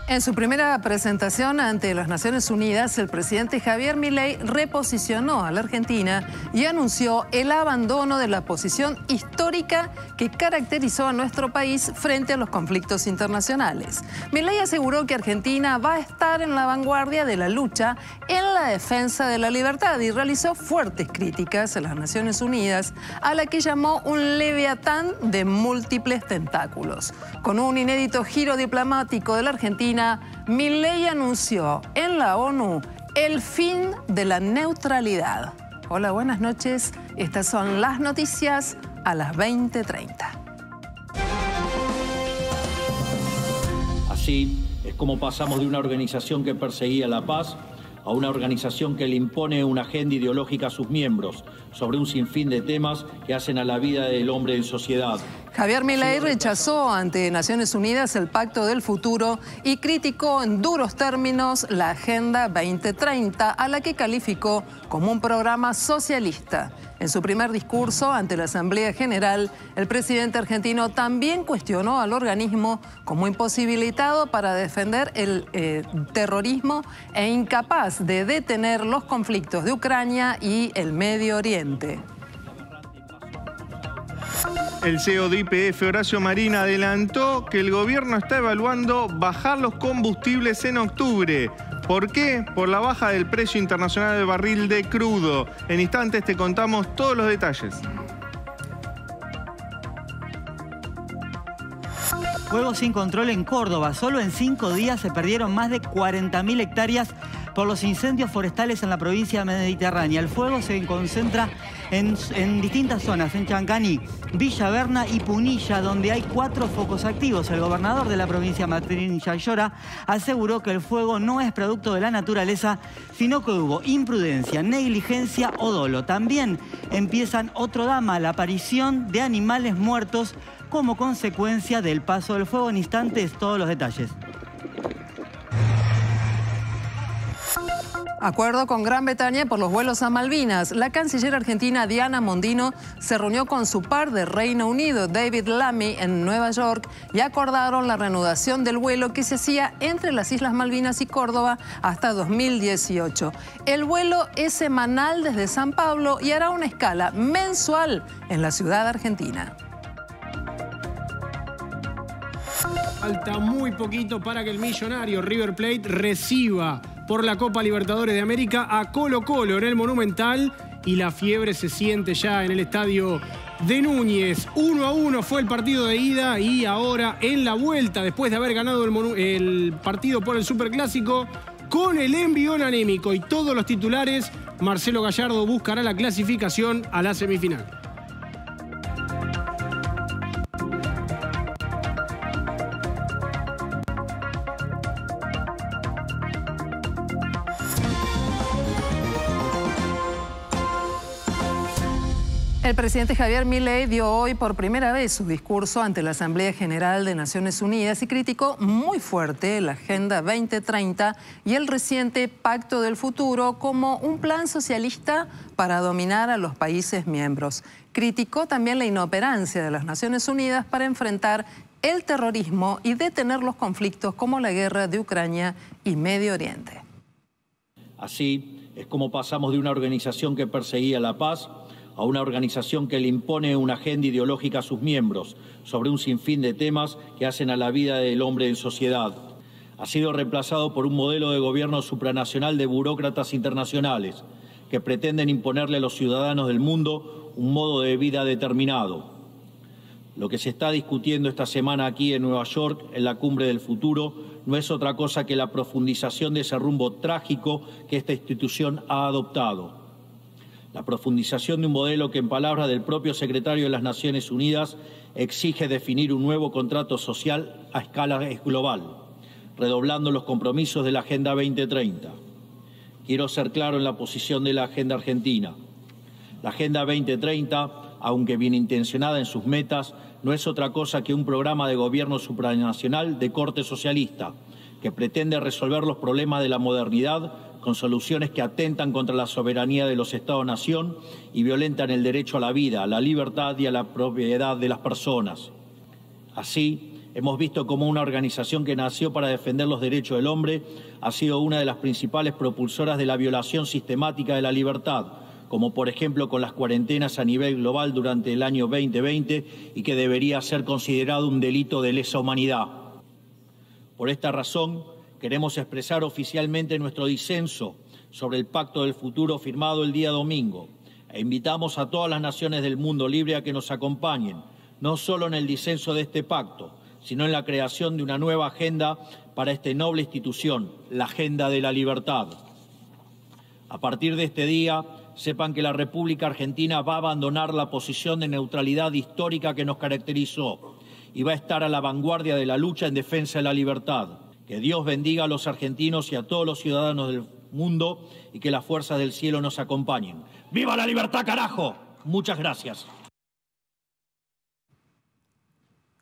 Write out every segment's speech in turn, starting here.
En su primera presentación ante las Naciones Unidas, el presidente Javier Milei reposicionó a la Argentina y anunció el abandono de la posición histórica que caracterizó a nuestro país frente a los conflictos internacionales. Milei aseguró que Argentina va a estar en la vanguardia de la lucha en la defensa de la libertad y realizó fuertes críticas a las Naciones Unidas, a la que llamó un leviatán de múltiples tentáculos. Con un inédito giro diplomático de la Argentina, Milei anunció en la ONU el fin de la neutralidad. Hola, buenas noches. Estas son las noticias a las 20:30. Así es como pasamos de una organización que perseguía la paz a una organización que le impone una agenda ideológica a sus miembros sobre un sinfín de temas que hacen a la vida del hombre en sociedad. Javier Milei rechazó ante Naciones Unidas el Pacto del Futuro y criticó en duros términos la Agenda 2030, a la que calificó como un programa socialista. En su primer discurso ante la Asamblea General, el presidente argentino también cuestionó al organismo como imposibilitado para defender el terrorismo e incapaz de detener los conflictos de Ucrania y el Medio Oriente. El CEO de YPF, Horacio Marín, adelantó que el gobierno está evaluando bajar los combustibles en octubre. ¿Por qué? Por la baja del precio internacional del barril de crudo. En instantes te contamos todos los detalles. Fuego sin control en Córdoba. Solo en 5 días se perdieron más de 40.000 hectáreas por los incendios forestales en la provincia mediterránea. El fuego se concentra en distintas zonas, en Chancani, Villa Berna y Punilla, donde hay 4 focos activos. El gobernador de la provincia, Martín Yayora, aseguró que el fuego no es producto de la naturaleza, sino que hubo imprudencia, negligencia o dolo. También empiezan otro drama, la aparición de animales muertos como consecuencia del paso del fuego. En instantes, todos los detalles. Acuerdo con Gran Bretaña por los vuelos a Malvinas. La canciller argentina Diana Mondino se reunió con su par de Reino Unido, David Lammy, en Nueva York y acordaron la reanudación del vuelo que se hacía entre las Islas Malvinas y Córdoba hasta 2018. El vuelo es semanal desde San Pablo y hará una escala mensual en la ciudad argentina. Falta muy poquito para que el millonario River Plate reciba por la Copa Libertadores de América a Colo-Colo en el Monumental y la fiebre se siente ya en el estadio de Núñez. 1-1 fue el partido de ida y ahora en la vuelta, después de haber ganado el partido por el Superclásico, con el envión anémico y todos los titulares, Marcelo Gallardo buscará la clasificación a la semifinal. El presidente Javier Milei dio hoy por primera vez su discurso ante la Asamblea General de Naciones Unidas y criticó muy fuerte la Agenda 2030 y el reciente Pacto del Futuro como un plan socialista para dominar a los países miembros. Criticó también la inoperancia de las Naciones Unidas para enfrentar el terrorismo y detener los conflictos como la guerra de Ucrania y Medio Oriente. Así es como pasamos de una organización que perseguía la paz a una organización que le impone una agenda ideológica a sus miembros sobre un sinfín de temas que hacen a la vida del hombre en sociedad. Ha sido reemplazado por un modelo de gobierno supranacional de burócratas internacionales que pretenden imponerle a los ciudadanos del mundo un modo de vida determinado. Lo que se está discutiendo esta semana aquí en Nueva York, en la Cumbre del Futuro, no es otra cosa que la profundización de ese rumbo trágico que esta institución ha adoptado. La profundización de un modelo que, en palabras del propio secretario de las Naciones Unidas, exige definir un nuevo contrato social a escala global, redoblando los compromisos de la Agenda 2030. Quiero ser claro en la posición de la Agenda Argentina. La Agenda 2030, aunque bien intencionada en sus metas, no es otra cosa que un programa de gobierno supranacional de corte socialista, que pretende resolver los problemas de la modernidad con soluciones que atentan contra la soberanía de los Estados-nación y violentan el derecho a la vida, a la libertad y a la propiedad de las personas. Así Hemos visto cómo una organización que nació para defender los derechos del hombre ha sido una de las principales propulsoras de la violación sistemática de la libertad, como por ejemplo con las cuarentenas a nivel global durante el año 2020 y que debería ser considerado un delito de lesa humanidad. Por esta razón, queremos expresar oficialmente nuestro disenso sobre el Pacto del Futuro firmado el día domingo e invitamos a todas las naciones del mundo libre a que nos acompañen, no solo en el disenso de este pacto, sino en la creación de una nueva agenda para esta noble institución, la Agenda de la Libertad. A partir de este día, sepan que la República Argentina va a abandonar la posición de neutralidad histórica que nos caracterizó y va a estar a la vanguardia de la lucha en defensa de la libertad. Que Dios bendiga a los argentinos y a todos los ciudadanos del mundo y que las fuerzas del cielo nos acompañen. ¡Viva la libertad, carajo! Muchas gracias.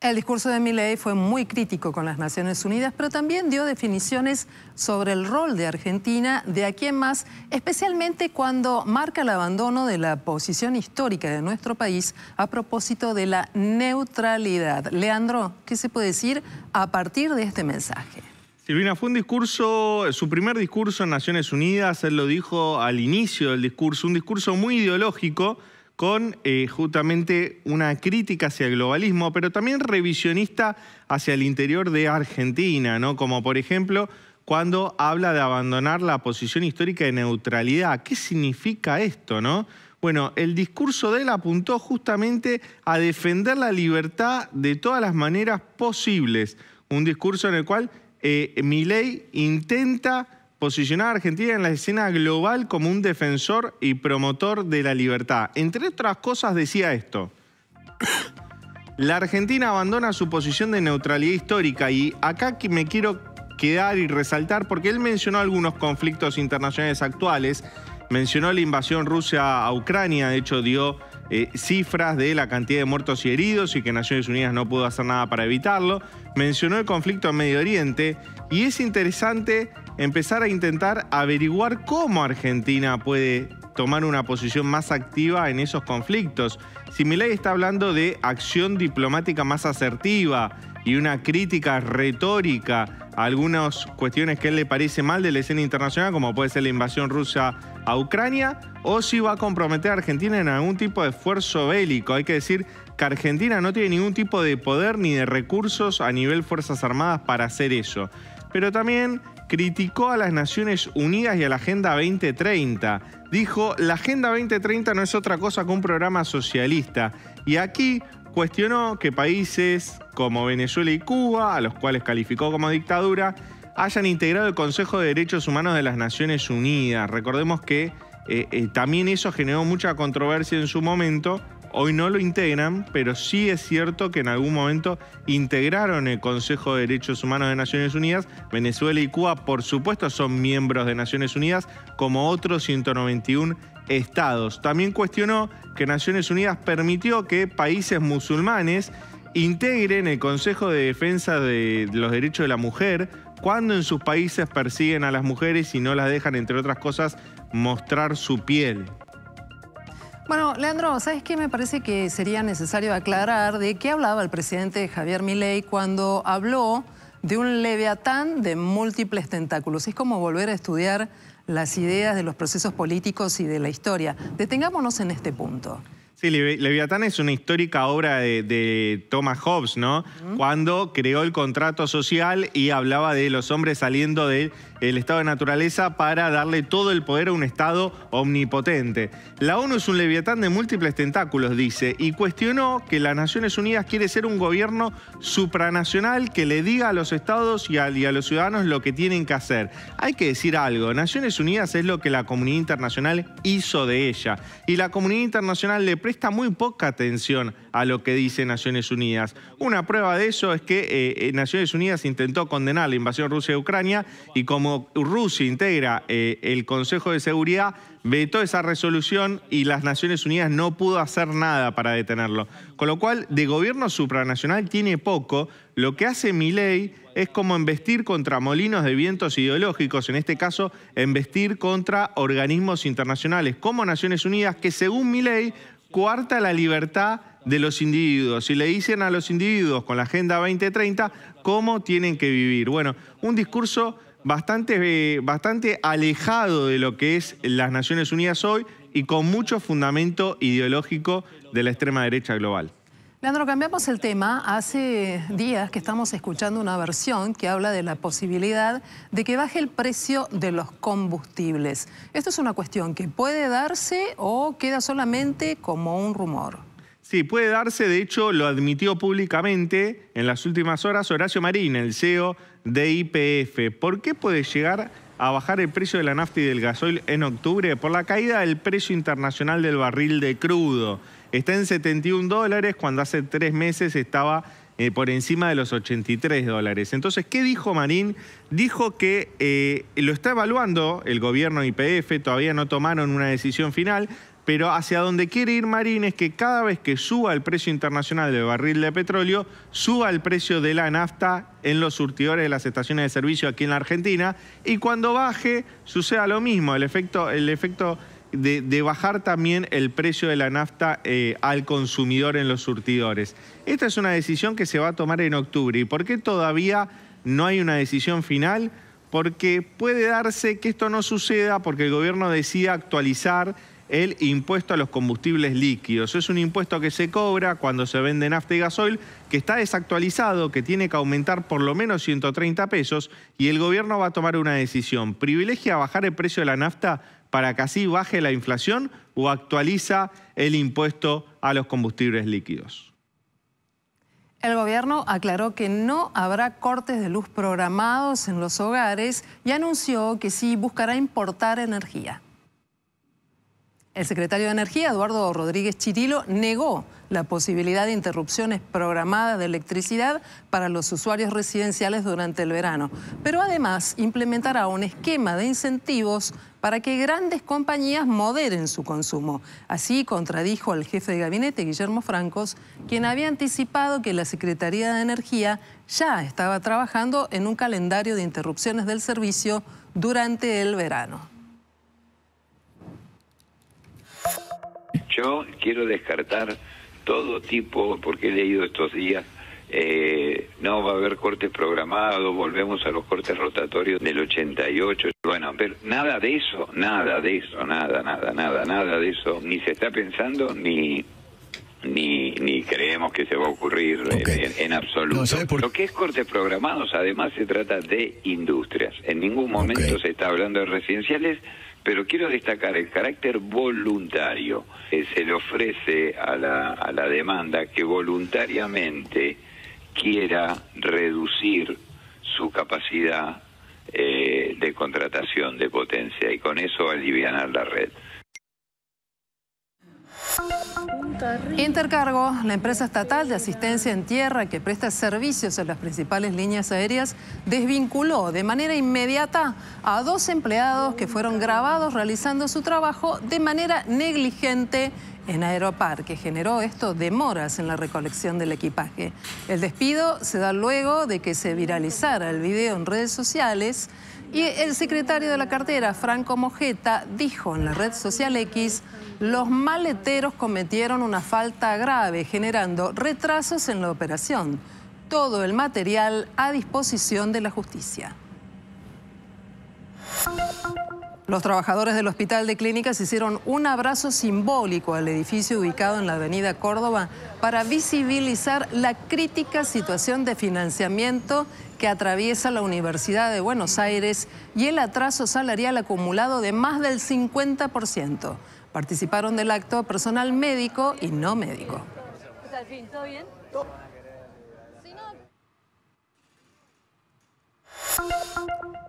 El discurso de Milei fue muy crítico con las Naciones Unidas, pero también dio definiciones sobre el rol de Argentina de aquí en más, especialmente cuando marca el abandono de la posición histórica de nuestro país a propósito de la neutralidad. Leandro, ¿qué se puede decir a partir de este mensaje? Silvina, fue un discurso, su primer discurso en Naciones Unidas, él lo dijo al inicio del discurso, un discurso muy ideológico, con justamente una crítica hacia el globalismo, pero también revisionista hacia el interior de Argentina, ¿no? Como por ejemplo, cuando habla de abandonar la posición histórica de neutralidad. ¿Qué significa esto, no? Bueno, el discurso de él apuntó justamente a defender la libertad de todas las maneras posibles. Un discurso en el cual Milei intenta posicionar a Argentina en la escena global como un defensor y promotor de la libertad. Entre otras cosas decía esto: la Argentina abandona su posición de neutralidad histórica, y acá me quiero quedar y resaltar porque él mencionó algunos conflictos internacionales actuales, mencionó la invasión rusa a Ucrania, de hecho dio cifras de la cantidad de muertos y heridos y que Naciones Unidas no pudo hacer nada para evitarlo, mencionó el conflicto en Medio Oriente, y es interesante empezar a intentar averiguar cómo Argentina puede tomar una posición más activa en esos conflictos. Si Milei está hablando de acción diplomática más asertiva y una crítica retórica a algunas cuestiones que a él le parece mal de la escena internacional, como puede ser la invasión rusa a Ucrania, o si va a comprometer a Argentina en algún tipo de esfuerzo bélico. Hay que decir que Argentina no tiene ningún tipo de poder ni de recursos a nivel Fuerzas Armadas para hacer eso. Pero también criticó a las Naciones Unidas y a la Agenda 2030. Dijo, la Agenda 2030 no es otra cosa que un programa socialista. Y aquí cuestionó que países como Venezuela y Cuba, a los cuales calificó como dictadura, hayan integrado el Consejo de Derechos Humanos de las Naciones Unidas. Recordemos que también eso generó mucha controversia en su momento. Hoy no lo integran, pero sí es cierto que en algún momento integraron el Consejo de Derechos Humanos de Naciones Unidas. Venezuela y Cuba, por supuesto, son miembros de Naciones Unidas, como otros 191 estados. También cuestionó que Naciones Unidas permitió que países musulmanes integren el Consejo de Defensa de los Derechos de la Mujer cuando en sus países persiguen a las mujeres y no las dejan, entre otras cosas, mostrar su piel. Bueno, Leandro, ¿sabes qué? Me parece que sería necesario aclarar de qué hablaba el presidente Javier Milei cuando habló de un leviatán de múltiples tentáculos. Es como volver a estudiar las ideas de los procesos políticos y de la historia. Detengámonos en este punto. Sí, Leviatán es una histórica obra de Thomas Hobbes, ¿no? Cuando creó el contrato social y hablaba de los hombres saliendo del estado de naturaleza para darle todo el poder a un estado omnipotente. La ONU es un leviatán de múltiples tentáculos, dice, y cuestionó que las Naciones Unidas quiere ser un gobierno supranacional que le diga a los estados y a los ciudadanos lo que tienen que hacer. Hay que decir algo, Naciones Unidas es lo que la comunidad internacional hizo de ella, y la comunidad internacional le presta muy poca atención a lo que dice Naciones Unidas. Una prueba de eso es que Naciones Unidas intentó condenar la invasión rusa de Ucrania, y como Rusia integra el Consejo de Seguridad, vetó esa resolución y las Naciones Unidas no pudo hacer nada para detenerlo. Con lo cual, de gobierno supranacional tiene poco. Lo que hace Milei es como embestir contra molinos de vientos ideológicos, en este caso, embestir contra organismos internacionales como Naciones Unidas, que según Milei coarta la libertad de los individuos y le dicen a los individuos con la Agenda 2030 cómo tienen que vivir. Bueno, un discurso bastante alejado de lo que es las Naciones Unidas hoy y con mucho fundamento ideológico de la extrema derecha global. Leandro, cambiamos el tema. Hace días que estamos escuchando una versión que habla de la posibilidad de que baje el precio de los combustibles. ¿Esto es una cuestión que puede darse o queda solamente como un rumor? Sí, puede darse. De hecho, lo admitió públicamente en las últimas horas Horacio Marín, el CEO de YPF. ¿Por qué puede llegar a bajar el precio de la nafta y del gasoil en octubre? Por la caída del precio internacional del barril de crudo. Está en $71 cuando hace 3 meses estaba por encima de los $83. Entonces, ¿qué dijo Marín? Dijo que lo está evaluando el gobierno YPF, todavía no tomaron una decisión final, pero hacia donde quiere ir Marín es que cada vez que suba el precio internacional del barril de petróleo, suba el precio de la nafta en los surtidores de las estaciones de servicio aquí en la Argentina, y cuando baje suceda lo mismo, el efecto de bajar también el precio de la nafta al consumidor en los surtidores. Esta es una decisión que se va a tomar en octubre. ¿Y por qué todavía no hay una decisión final? Porque puede darse que esto no suceda porque el gobierno decida actualizar el impuesto a los combustibles líquidos. Es un impuesto que se cobra cuando se vende nafta y gasoil, que está desactualizado, que tiene que aumentar por lo menos 130 pesos, y el gobierno va a tomar una decisión. ¿Privilegia bajar el precio de la nafta para que así baje la inflación o actualiza el impuesto a los combustibles líquidos? El gobierno aclaró que no habrá cortes de luz programados en los hogares y anunció que sí buscará importar energía. El secretario de Energía, Eduardo Rodríguez Chirilo, negó la posibilidad de interrupciones programadas de electricidad para los usuarios residenciales durante el verano, pero además implementará un esquema de incentivos para que grandes compañías moderen su consumo. Así contradijo al jefe de gabinete, Guillermo Francos, quien había anticipado que la Secretaría de Energía ya estaba trabajando en un calendario de interrupciones del servicio durante el verano. Yo quiero descartar todo tipo, porque he leído estos días, no va a haber cortes programados, volvemos a los cortes rotatorios del 88. Bueno, pero nada de eso, nada de eso, ni se está pensando, ni creemos que se va a ocurrir en absoluto. No, lo que es cortes programados, además, se trata de industrias. En ningún momento se está hablando de residenciales, pero quiero destacar el carácter voluntario. Se le ofrece a la demanda que voluntariamente quiera reducir su capacidad de contratación de potencia y con eso alivianar la red. Intercargo, la empresa estatal de asistencia en tierra que presta servicios a las principales líneas aéreas, desvinculó de manera inmediata a 2 empleados que fueron grabados realizando su trabajo de manera negligente en Aeropar, que generó esto demoras en la recolección del equipaje. El despido se da luego de que se viralizara el video en redes sociales y el secretario de la cartera, Franco Mojeta, dijo en la red social X: los maleteros cometieron una falta grave, generando retrasos en la operación. Todo el material a disposición de la justicia. Los trabajadores del Hospital de Clínicas hicieron un abrazo simbólico al edificio ubicado en la avenida Córdoba para visibilizar la crítica situación de financiamiento que atraviesa la Universidad de Buenos Aires y el atraso salarial acumulado de más del 50%. Participaron del acto personal médico y no médico. ¿Todo bien?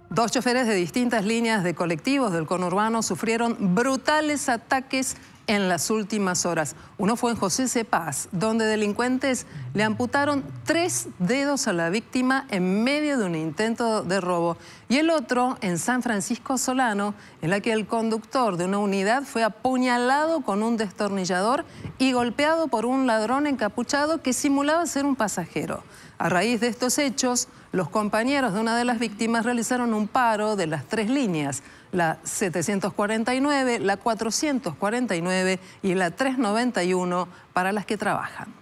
Dos choferes de distintas líneas de colectivos del conurbano sufrieron brutales ataques en las últimas horas. Uno fue en José C. Paz, donde delincuentes le amputaron 3 dedos a la víctima en medio de un intento de robo. Y el otro en San Francisco Solano, en la que el conductor de una unidad fue apuñalado con un destornillador y golpeado por un ladrón encapuchado que simulaba ser un pasajero. A raíz de estos hechos, los compañeros de una de las víctimas realizaron un paro de las 3 líneas. la 749, la 449 y la 391 para las que trabajan.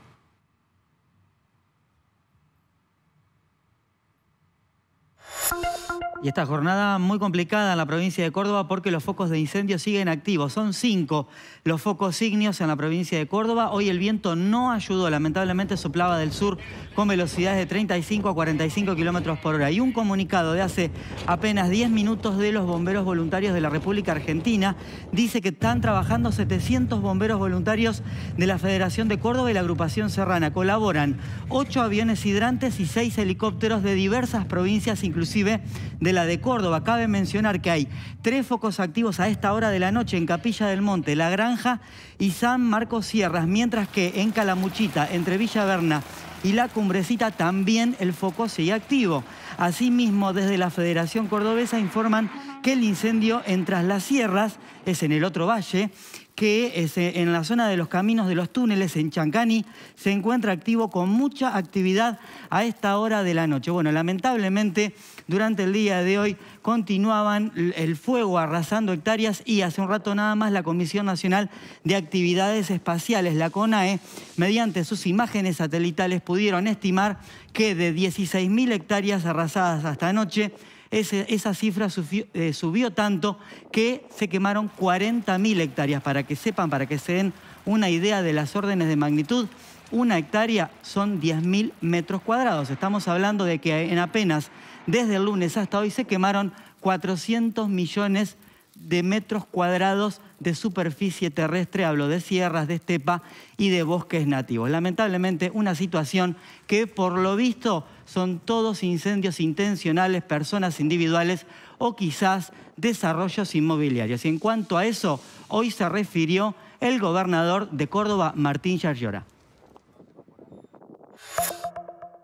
Y esta jornada muy complicada en la provincia de Córdoba porque los focos de incendio siguen activos. Son 5 los focos ígneos en la provincia de Córdoba. Hoy el viento no ayudó, lamentablemente soplaba del sur con velocidades de 35 a 45 kilómetros por hora. Y un comunicado de hace apenas 10 minutos de los bomberos voluntarios de la República Argentina dice que están trabajando 700 bomberos voluntarios de la Federación de Córdoba y la Agrupación Serrana. Colaboran 8 aviones hidrantes y 6 helicópteros de diversas provincias, inclusive de la de Córdoba. Cabe mencionar que hay 3 focos activos a esta hora de la noche en Capilla del Monte, La Granja y San Marcos Sierras, mientras que en Calamuchita, entre Villa Berna y La Cumbrecita, también el foco sigue activo. Asimismo, desde la Federación Cordobesa informan que el incendio en Tras las Sierras es en el otro valle, que es en la zona de los caminos de los túneles, en Chancani, se encuentra activo con mucha actividad a esta hora de la noche. Bueno, lamentablemente, durante el día de hoy continuaban el fuego arrasando hectáreas y hace un rato nada más la Comisión Nacional de Actividades Espaciales, la CONAE, mediante sus imágenes satelitales pudieron estimar que de 16.000 hectáreas arrasadas hasta anoche, esa cifra subió tanto que se quemaron 40.000 hectáreas. Para que sepan, para que se den una idea de las órdenes de magnitud, una hectárea son 10.000 metros cuadrados. Estamos hablando de que en apenas desde el lunes hasta hoy se quemaron 400 millones de metros cuadrados de superficie terrestre. Hablo de sierras, de estepa y de bosques nativos. Lamentablemente, una situación que por lo visto son todos incendios intencionales, personas individuales o quizás desarrollos inmobiliarios. Y en cuanto a eso, hoy se refirió el gobernador de Córdoba, Martín Yarlora.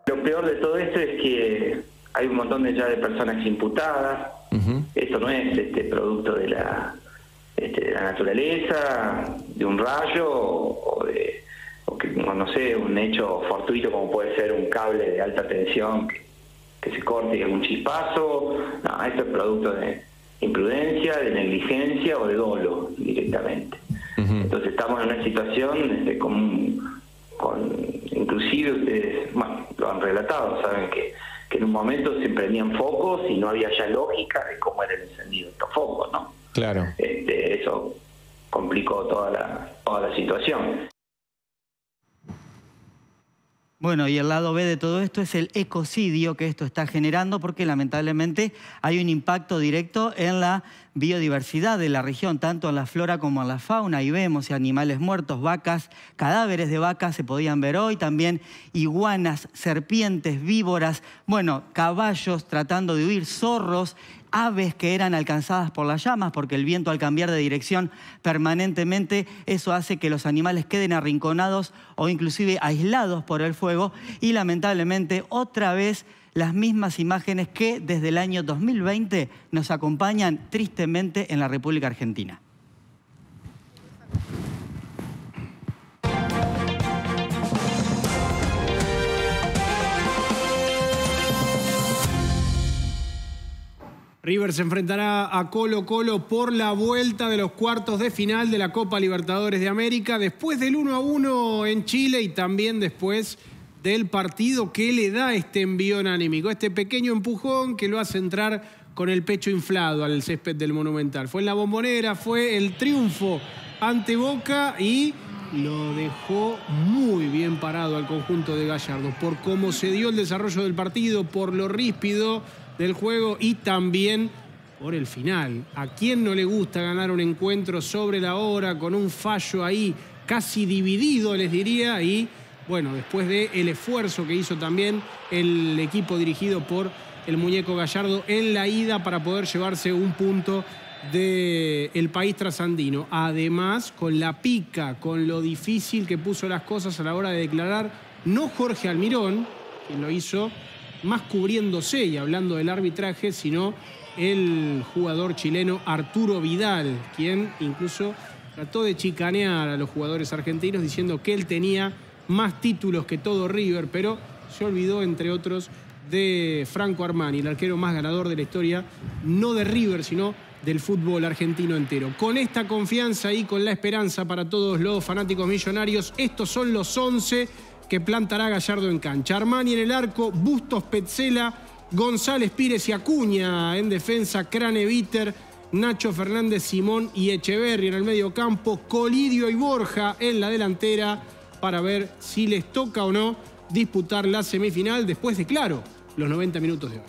Lo peor de todo esto es que hay un montón de personas imputadas. Esto no es producto de la naturaleza, de un rayo o no sé, un hecho fortuito como puede ser un cable de alta tensión que se corte y algún chispazo. No, esto es producto de imprudencia, de negligencia o de dolo directamente. Entonces estamos en una situación inclusive ustedes, bueno, lo han relatado, saben que en un momento se prendían focos y no había ya lógica de cómo era el encendido de estos focos, ¿no? Claro. Eso complicó toda la situación. Bueno, y el lado B de todo esto es el ecocidio que esto está generando, porque lamentablemente hay un impacto directo en la biodiversidad de la región, tanto en la flora como en la fauna. Y vemos animales muertos, vacas, cadáveres de vacas se podían ver hoy, también iguanas, serpientes, víboras, bueno, caballos tratando de huir, zorros, aves que eran alcanzadas por las llamas, porque el viento al cambiar de dirección permanentemente, eso hace que los animales queden arrinconados o inclusive aislados por el fuego. Y lamentablemente otra vez las mismas imágenes que desde el año 2020 nos acompañan tristemente en la República Argentina. River se enfrentará a Colo-Colo por la vuelta de los cuartos de final de la Copa Libertadores de América, después del 1-1 en Chile y también después del partido que le da este envión anímico, este pequeño empujón que lo hace entrar con el pecho inflado al césped del Monumental. Fue en la Bombonera, fue el triunfo ante Boca y lo dejó muy bien parado al conjunto de Gallardo por cómo se dio el desarrollo del partido, por lo ríspido del juego y también por el final. ¿A quién no le gusta ganar un encuentro sobre la hora con un fallo ahí casi dividido, les diría? Y bueno, después del esfuerzo que hizo también el equipo dirigido por el muñeco Gallardo en la ida para poder llevarse un punto del país trasandino. Además, con la pica, con lo difícil que puso las cosas a la hora de declarar, no Jorge Almirón, quien lo hizo más cubriéndose y hablando del arbitraje, sino el jugador chileno Arturo Vidal, quien incluso trató de chicanear a los jugadores argentinos diciendo que él tenía más títulos que todo River, pero se olvidó, entre otros, de Franco Armani, el arquero más ganador de la historia, no de River, sino del fútbol argentino entero. Con esta confianza y con la esperanza para todos los fanáticos millonarios, estos son los 11 que plantará Gallardo en cancha. Armani en el arco, Bustos, Petzela, González, Pires y Acuña en defensa, Craneviter, Nacho Fernández, Simón y Echeverri en el medio campo, Colidio y Borja en la delantera para ver si les toca o no disputar la semifinal después de, claro, los 90 minutos de hoy.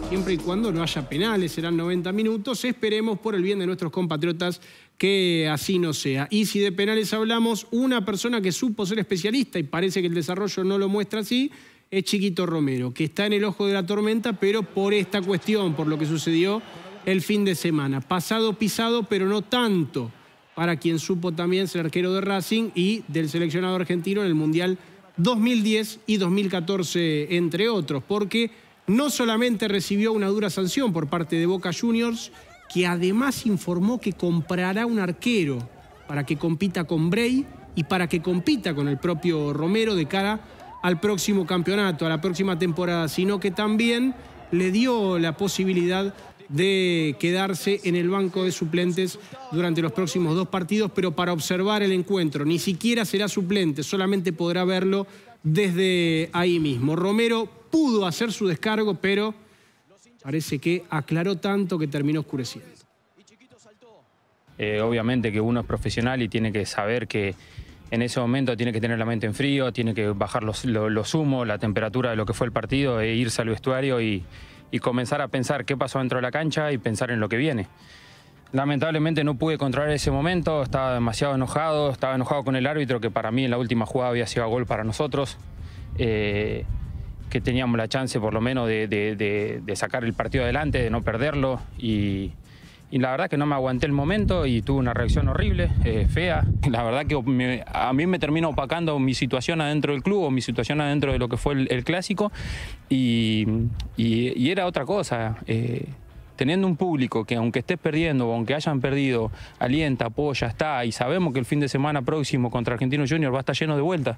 Siempre y cuando no haya penales, serán 90 minutos. Esperemos por el bien de nuestros compatriotas que así no sea. Y si de penales hablamos, una persona que supo ser especialista y parece que el desarrollo no lo muestra así, es Chiquito Romero, que está en el ojo de la tormenta, pero por esta cuestión, por lo que sucedió el fin de semana. Pasado pisado, pero no tanto para quien supo también ser arquero de Racing y del seleccionado argentino en el Mundial 2010 y 2014, entre otros, porque no solamente recibió una dura sanción por parte de Boca Juniors, que además informó que comprará un arquero para que compita con Bray y para que compita con el propio Romero de cara al próximo campeonato, a la próxima temporada, sino que también le dio la posibilidad de quedarse en el banco de suplentes durante los próximos 2 partidos, pero para observar el encuentro. Ni siquiera será suplente, solamente podrá verlo desde ahí mismo. Romero pudo hacer su descargo, pero parece que aclaró tanto que terminó oscureciendo. Obviamente que uno es profesional y tiene que saber que en ese momento tiene que tener la mente en frío, tiene que bajar los humos, la temperatura de lo que fue el partido, e irse al vestuario y comenzar a pensar qué pasó dentro de la cancha y pensar en lo que viene. Lamentablemente no pude controlar ese momento, estaba demasiado enojado, con el árbitro, que para mí en la última jugada había sido gol para nosotros, que teníamos la chance por lo menos de sacar el partido adelante, de no perderlo, y la verdad que no me aguanté el momento y tuve una reacción horrible, fea. La verdad que a mí me termina opacando mi situación adentro del club, o mi situación adentro de lo que fue el clásico, y era otra cosa. Teniendo un público que, aunque estés perdiendo o aunque hayan perdido, alienta, apoya, está, y sabemos que el fin de semana próximo contra Argentinos Juniors va a estar lleno de vueltas.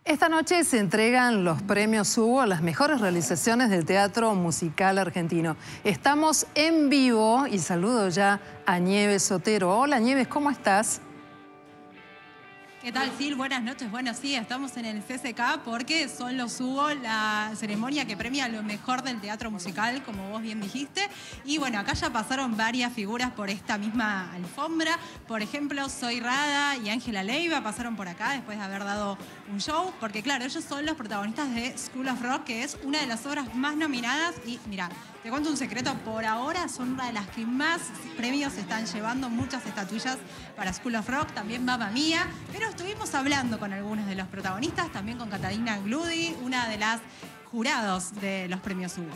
Esta noche se entregan los premios Hugo a las mejores realizaciones del teatro musical argentino. Estamos en vivo y saludo ya a Nieves Sotero. Hola Nieves, ¿cómo estás? ¿Qué tal, Sil? Buenas noches. Bueno, sí, estamos en el CCK porque son los Hugo, la ceremonia que premia lo mejor del teatro musical, como vos bien dijiste. Y bueno, acá ya pasaron varias figuras por esta misma alfombra. Por ejemplo, Zoe Rada y Ángela Leiva pasaron por acá después de haber dado un show, porque claro, ellos son los protagonistas de School of Rock, que es una de las obras más nominadas. Y mira, te cuento un secreto, por ahora son una de las que más premios se están llevando, muchas estatuillas para School of Rock, también Mamma Mía, pero estuvimos hablando con algunos de los protagonistas, también con Catalina Gludi, una de las jurados de los premios Hugo.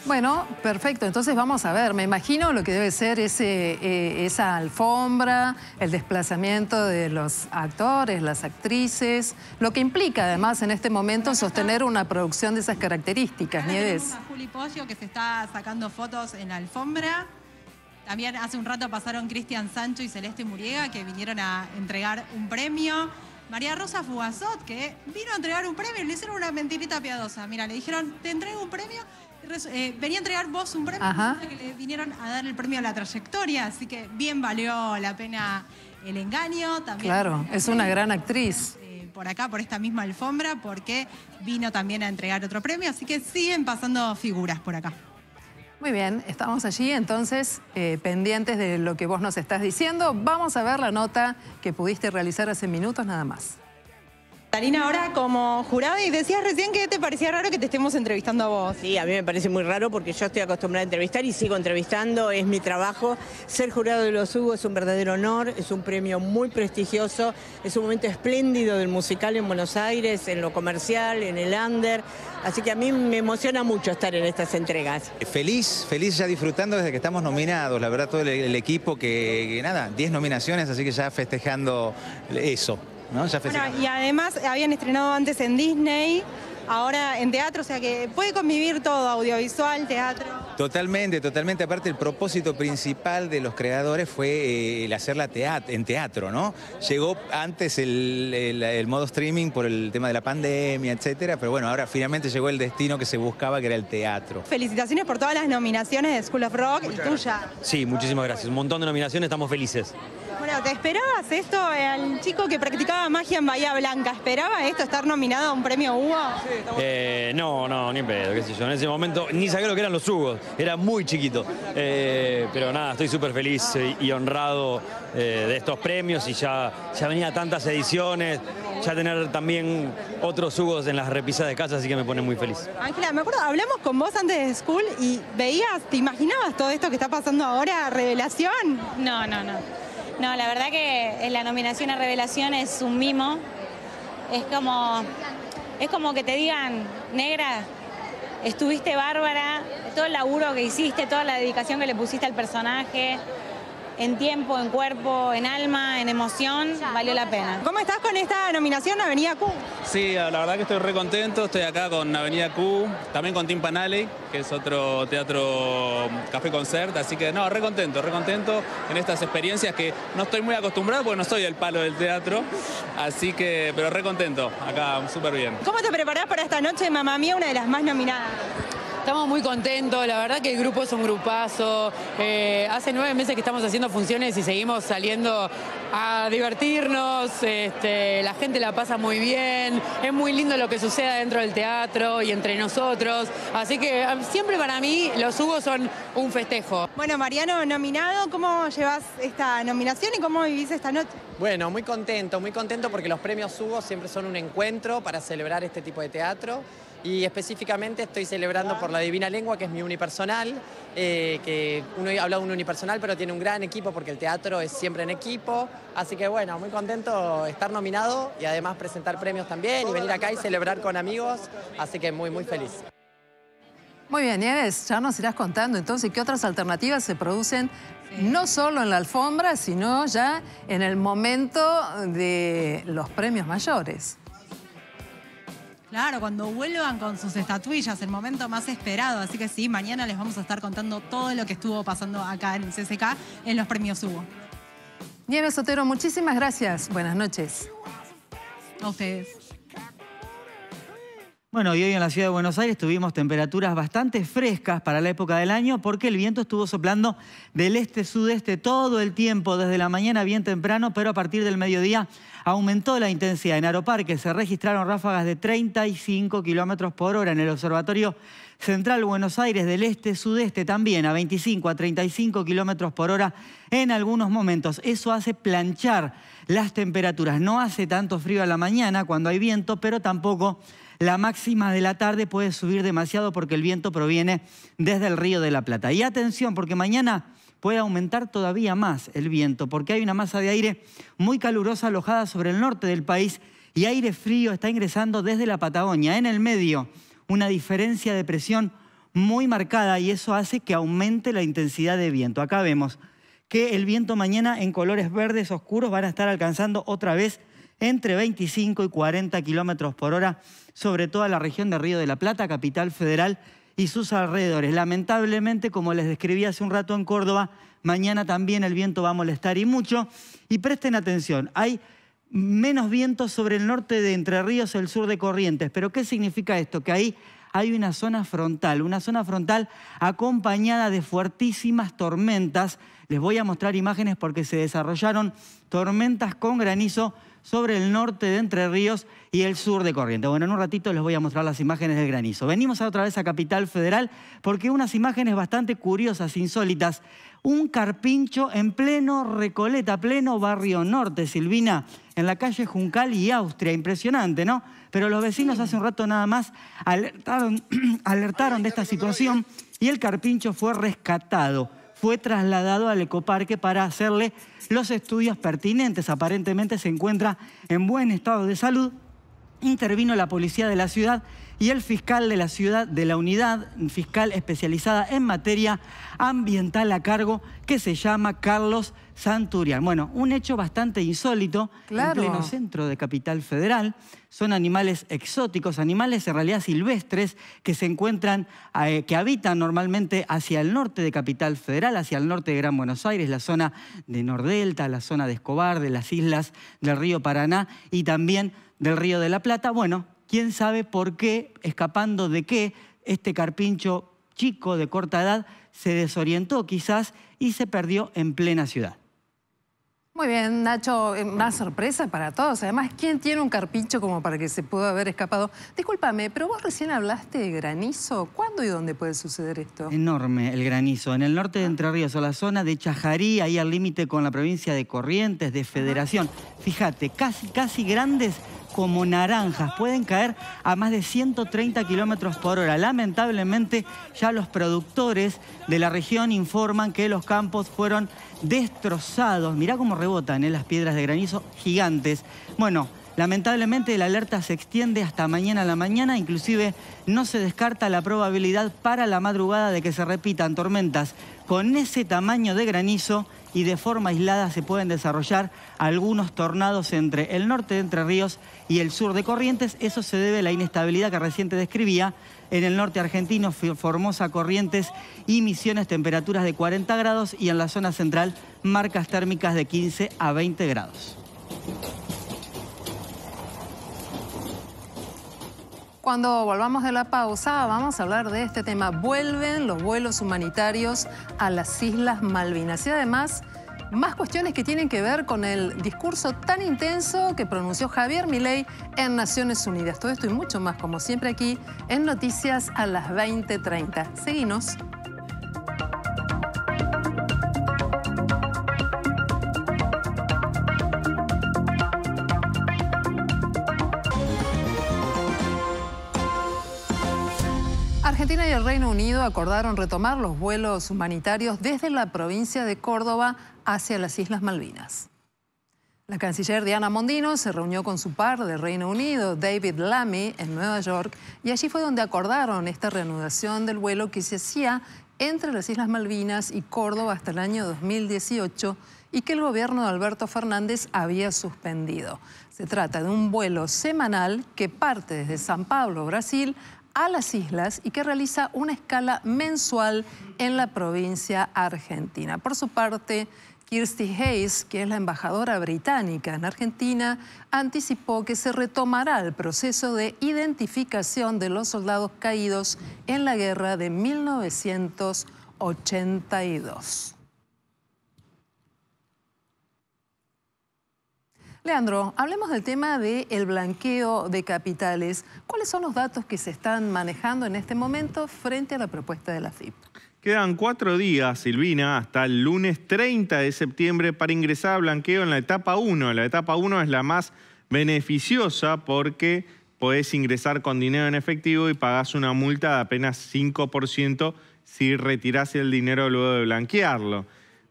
Bueno, perfecto. Entonces vamos a ver. Me imagino lo que debe ser esa alfombra, el desplazamiento de los actores, las actrices, lo que implica además en este momento sostener una producción de esas características, Nieves. Tenemos a Juli Poggio, que se está sacando fotos en la alfombra. También hace un rato pasaron Cristian Sancho y Celeste Muriega, que vinieron a entregar un premio. María Rosa Fugazot, que vino a entregar un premio, le hicieron una mentirita piadosa. Mira, le dijeron, te entrego un premio. Venía a entregar vos un premio, que le vinieron a dar el premio a la trayectoria, así que bien valió la pena el engaño. También claro, es una gran actriz. Por acá, por esta misma alfombra, porque vino también a entregar otro premio, así que siguen pasando figuras por acá. Muy bien, estamos allí entonces pendientes de lo que vos nos estás diciendo. Vamos a ver la nota que pudiste realizar hace minutos nada más. Catalina, ahora como jurada, y decías recién que te parecía raro que te estemos entrevistando a vos. Sí, a mí me parece muy raro porque yo estoy acostumbrada a entrevistar y sigo entrevistando, es mi trabajo. Ser jurado de los Hugo es un verdadero honor, es un premio muy prestigioso, es un momento espléndido del musical en Buenos Aires, en lo comercial, en el under, así que a mí me emociona mucho estar en estas entregas. Feliz ya disfrutando desde que estamos nominados, la verdad todo el equipo que nada, 10 nominaciones, así que ya festejando eso. ¿No? Bueno, y además habían estrenado antes en Disney, ahora en teatro, o sea que puede convivir todo, audiovisual, teatro. Totalmente, totalmente. Aparte, el propósito principal de los creadores fue el hacerla en teatro, ¿no? Llegó antes el modo streaming por el tema de la pandemia, etcétera, pero bueno, ahora finalmente llegó el destino que se buscaba, que era el teatro. Felicitaciones por todas las nominaciones de School of Rock y tuya. Sí, muchísimas gracias. Un montón de nominaciones, estamos felices. Bueno, ¿te esperabas esto? El chico que practicaba magia en Bahía Blanca, ¿esperaba esto, estar nominado a un premio Hugo? No, ni en pedo, qué sé yo. En ese momento ni sabía lo que eran los Hugos, era muy chiquito. Pero nada, estoy súper feliz y honrado de estos premios y ya venía tantas ediciones, ya tener también otros Hugos en las repisas de casa, así que me pone muy feliz. Ángela, me acuerdo, hablamos con vos antes de School y te imaginabas todo esto que está pasando ahora, revelación. No, la verdad que la nominación a Revelación es un mimo. Es como que te digan, negra, estuviste bárbara, todo el laburo que hiciste, toda la dedicación que le pusiste al personaje, en tiempo, en cuerpo, en alma, en emoción, valió la pena. ¿Cómo estás con esta nominación a Avenida Q? Sí, la verdad que estoy re contento, estoy acá con Avenida Q, también con Team Panale, que es otro teatro café concert, así que no, re contento en estas experiencias que no estoy muy acostumbrado porque no soy el palo del teatro, así que, pero re contento, acá súper bien. ¿Cómo te preparás para esta noche de Mamma Mía, una de las más nominadas? Estamos muy contentos, la verdad que el grupo es un grupazo. Hace 9 meses que estamos haciendo funciones y seguimos saliendo a divertirnos. La gente la pasa muy bien, es muy lindo lo que sucede dentro del teatro y entre nosotros. Así que siempre para mí los Hugos son un festejo. Bueno, Mariano, nominado, ¿cómo llevas esta nominación y cómo vivís esta noche? Bueno, muy contento porque los premios Hugo siempre son un encuentro para celebrar este tipo de teatro. Y específicamente estoy celebrando por La Divina Lengua, que es mi unipersonal, que uno habla de un unipersonal, pero tiene un gran equipo porque el teatro es siempre en equipo. Así que bueno, muy contento de estar nominado y además presentar premios también y venir acá y celebrar con amigos. Así que muy, muy feliz. Muy bien, Nieves, ya nos irás contando entonces qué otras alternativas se producen no solo en la alfombra, sino ya en el momento de los premios mayores. Claro, cuando vuelvan con sus estatuillas, el momento más esperado. Así que sí, mañana les vamos a estar contando todo lo que estuvo pasando acá en el CCK en los premios Hugo. Nieves Otero, muchísimas gracias. Buenas noches. A ustedes. Bueno, y hoy en la ciudad de Buenos Aires tuvimos temperaturas bastante frescas para la época del año porque el viento estuvo soplando del este-sudeste todo el tiempo, desde la mañana bien temprano, pero a partir del mediodía aumentó la intensidad. En Aeroparque se registraron ráfagas de 35 kilómetros por hora. En el Observatorio Central Buenos Aires del este-sudeste también a 25 a 35 kilómetros por hora en algunos momentos. Eso hace planchar las temperaturas. No hace tanto frío a la mañana cuando hay viento, pero tampoco la máxima de la tarde puede subir demasiado porque el viento proviene desde el Río de la Plata. Y atención, porque mañana puede aumentar todavía más el viento, porque hay una masa de aire muy calurosa alojada sobre el norte del país y aire frío está ingresando desde la Patagonia. En el medio, una diferencia de presión muy marcada y eso hace que aumente la intensidad de viento. Acá vemos que el viento mañana en colores verdes oscuros van a estar alcanzando otra vez entre 25 y 40 kilómetros por hora sobre toda la región de Río de la Plata, Capital Federal y sus alrededores. Lamentablemente, como les describí hace un rato en Córdoba, mañana también el viento va a molestar y mucho. Y presten atención, hay menos viento sobre el norte de Entre Ríos, el sur de Corrientes. ¿Pero qué significa esto? Que ahí hay una zona frontal acompañada de fuertísimas tormentas. Les voy a mostrar imágenes porque se desarrollaron tormentas con granizo sobre el norte de Entre Ríos y el sur de Corrientes. Bueno, en un ratito les voy a mostrar las imágenes del granizo. Venimos otra vez a Capital Federal porque unas imágenes bastante curiosas, insólitas. Un carpincho en pleno Recoleta, pleno barrio norte, Silvina, en la calle Juncal y Austria. Impresionante, ¿no? Pero los vecinos hace un rato nada más alertaron de esta situación y el carpincho fue rescatado. Fue trasladado al ecoparque para hacerle los estudios pertinentes. Aparentemente se encuentra en buen estado de salud. Intervino la policía de la ciudad y el fiscal de la ciudad, de la unidad fiscal especializada en materia ambiental a cargo, que se llama Carlos Santurian. Bueno, un hecho bastante insólito en pleno centro de Capital Federal. Son animales exóticos, animales en realidad silvestres que se encuentran, que habitan normalmente hacia el norte de Capital Federal, hacia el norte de Gran Buenos Aires, la zona de Nordelta, la zona de Escobar, de las islas del río Paraná y también del río de la Plata. Bueno, quién sabe por qué, escapando de qué, este carpincho chico de corta edad se desorientó quizás y se perdió en plena ciudad. Muy bien, Nacho, una sorpresa para todos. Además, ¿quién tiene un carpincho como para que se pueda haber escapado? Discúlpame, pero vos recién hablaste de granizo. ¿Cuándo y dónde puede suceder esto? Enorme el granizo. En el norte de Entre Ríos, o la zona de Chajarí, ahí al límite con la provincia de Corrientes, de Federación. Fíjate, casi grandes como naranjas. Pueden caer a más de 130 kilómetros por hora. Lamentablemente, ya los productores de la región informan que los campos fueron destrozados. Mirá cómo rebotan las piedras de granizo gigantes. Bueno, lamentablemente la alerta se extiende hasta mañana a la mañana. Inclusive no se descarta la probabilidad para la madrugada de que se repitan tormentas con ese tamaño de granizo y de forma aislada se pueden desarrollar algunos tornados entre el norte de Entre Ríos y el sur de Corrientes. Eso se debe a la inestabilidad que recién te describía. En el norte argentino, Formosa, Corrientes y Misiones, temperaturas de 40 grados y en la zona central, marcas térmicas de 15 a 20 grados. Cuando volvamos de la pausa, vamos a hablar de este tema. Vuelven los vuelos humanitarios a las Islas Malvinas. Y además, más cuestiones que tienen que ver con el discurso tan intenso que pronunció Javier Milei en Naciones Unidas. Todo esto y mucho más, como siempre, aquí en Noticias a las 20:30. Seguinos. Argentina y el Reino Unido acordaron retomar los vuelos humanitarios desde la provincia de Córdoba hacia las Islas Malvinas. La canciller Diana Mondino se reunió con su par del Reino Unido, David Lammy, en Nueva York, y allí fue donde acordaron esta reanudación del vuelo que se hacía entre las Islas Malvinas y Córdoba hasta el año 2018 y que el gobierno de Alberto Fernández había suspendido. Se trata de un vuelo semanal que parte desde San Pablo, Brasil, a las islas y que realiza una escala mensual en la provincia argentina. Por su parte, Kirsty Hayes, que es la embajadora británica en Argentina, anticipó que se retomará el proceso de identificación de los soldados caídos en la guerra de 1982. Leandro, hablemos del tema del blanqueo de capitales. ¿Cuáles son los datos que se están manejando en este momento frente a la propuesta de la AFIP? Quedan 4 días, Silvina, hasta el lunes 30 de septiembre para ingresar a blanqueo en la etapa 1. La etapa 1 es la más beneficiosa porque podés ingresar con dinero en efectivo y pagás una multa de apenas 5% si retirás el dinero luego de blanquearlo.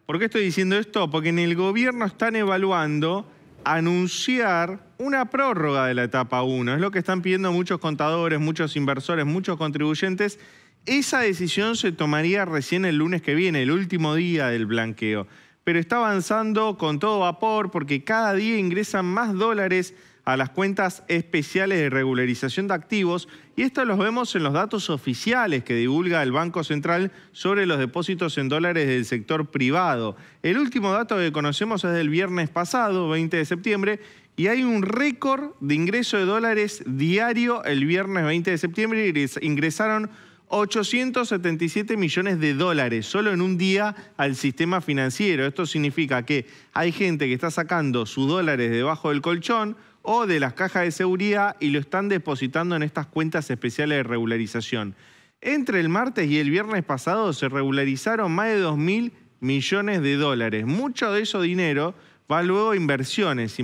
¿Por qué estoy diciendo esto? Porque en el gobierno están evaluando anunciar una prórroga de la etapa 1. Es lo que están pidiendo muchos contadores, muchos inversores, muchos contribuyentes. Esa decisión se tomaría recién el lunes que viene, el último día del blanqueo. Pero está avanzando con todo vapor porque cada día ingresan más dólares a las cuentas especiales de regularización de activos y esto los vemos en los datos oficiales que divulga el Banco Central sobre los depósitos en dólares del sector privado. El último dato que conocemos es del viernes pasado, 20 de septiembre, y hay un récord de ingreso de dólares diario el viernes 20 de septiembre. Ingresaron 877 millones de dólares solo en un día al sistema financiero. Esto significa que hay gente que está sacando sus dólares debajo del colchón o de las cajas de seguridad y lo están depositando en estas cuentas especiales de regularización. Entre el martes y el viernes pasado se regularizaron más de 2.000 millones de dólares. Mucho de ese dinero va luego a inversiones